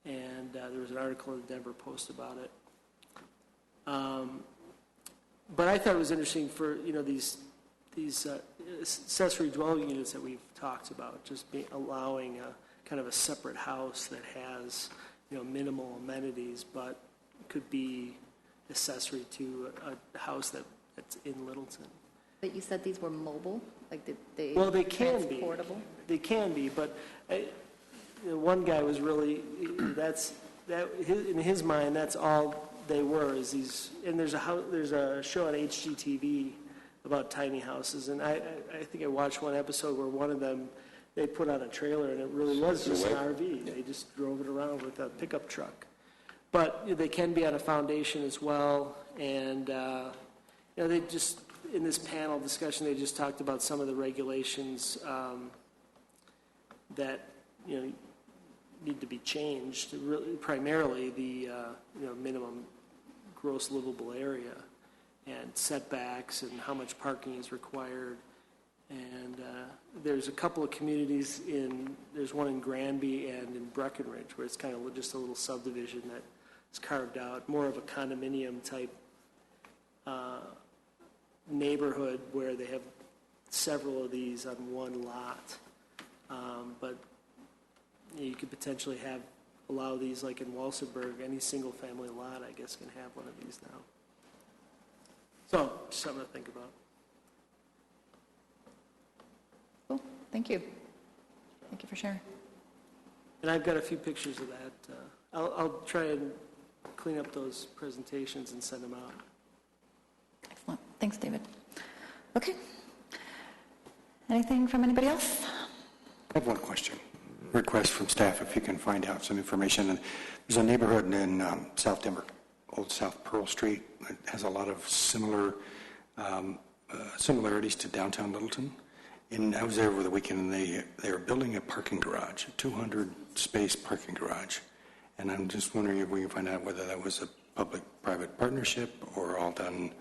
And there was an article in the Denver Post about it. But I thought it was interesting for, these accessory dwelling units that we've talked about, just allowing a kind of a separate house that has, minimal amenities, but could be accessory to a house that's in Littleton. But you said these were mobile, like they Well, they can be. transportable? They can be, but one guy was really, in his mind, that's all they were, is these, and there's a show on HGTV about tiny houses, and I think I watched one episode where one of them, they put on a trailer, and it really was just an RV. They just drove it around with a pickup truck. But they can be on a foundation as well, and they just, in this panel discussion, they just talked about some of the regulations that need to be changed. Really, primarily the minimum gross livable area and setbacks and how much parking is required. And there's a couple of communities there's one in Granby and in Breckenridge where it's kind of just a little subdivision that is carved out, more of a condominium type neighborhood where they have several of these on one lot. But you could potentially allow these, like in Walsenburg, any single family lot, I guess, can have one of these now. So, just something to think about. Cool, thank you. Thank you for sharing. And I've got a few pictures of that. I'll try and clean up those presentations and send them out. Excellent, thanks, David. Okay. Anything from anybody else? I have one question. Request from staff if you can find out some information. And there's a neighborhood in South Denver, Old South Pearl Street, that has a lot of similarities to downtown Littleton. And I was there over the weekend, and they are building a parking garage, a 200-space parking garage. And I'm just wondering if we can find out whether that was a public-private partnership or all done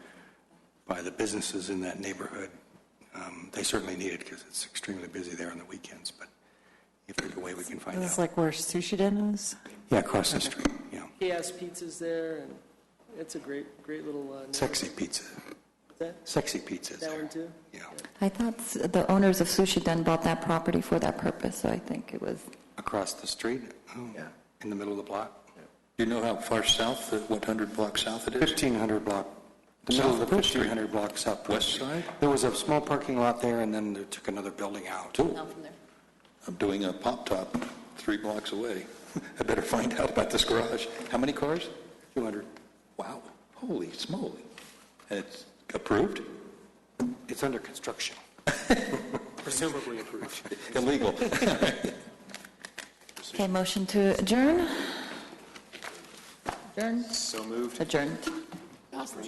by the businesses in that neighborhood. They certainly need it because it's extremely busy there on the weekends, but if there's a way we can find out. It's like where Sushi Den is? Yeah, across the street, yeah. Chaos Pizza's there, and it's a great little... Sexy Pizza. What's that? Sexy Pizza's that there. one too? Yeah. I thought the owners of Sushi Den bought that property for that purpose, so I think it was... Across the street? Oh, Yeah. In the middle of the block? Do you know how far south, what 100 block south it is? 1500 block. The middle of the 1500 block south. West side? There was a small parking lot there, and then they took another building out. Down from there. I'm doing a pop-top 3 blocks away. I better find out about this garage. How many cars? 200. Wow, holy smoly. And it's approved? It's under construction. Presumably approved. Illegal. Okay, motion to adjourn? Adjourn? So moved. Adjourned. Awesome.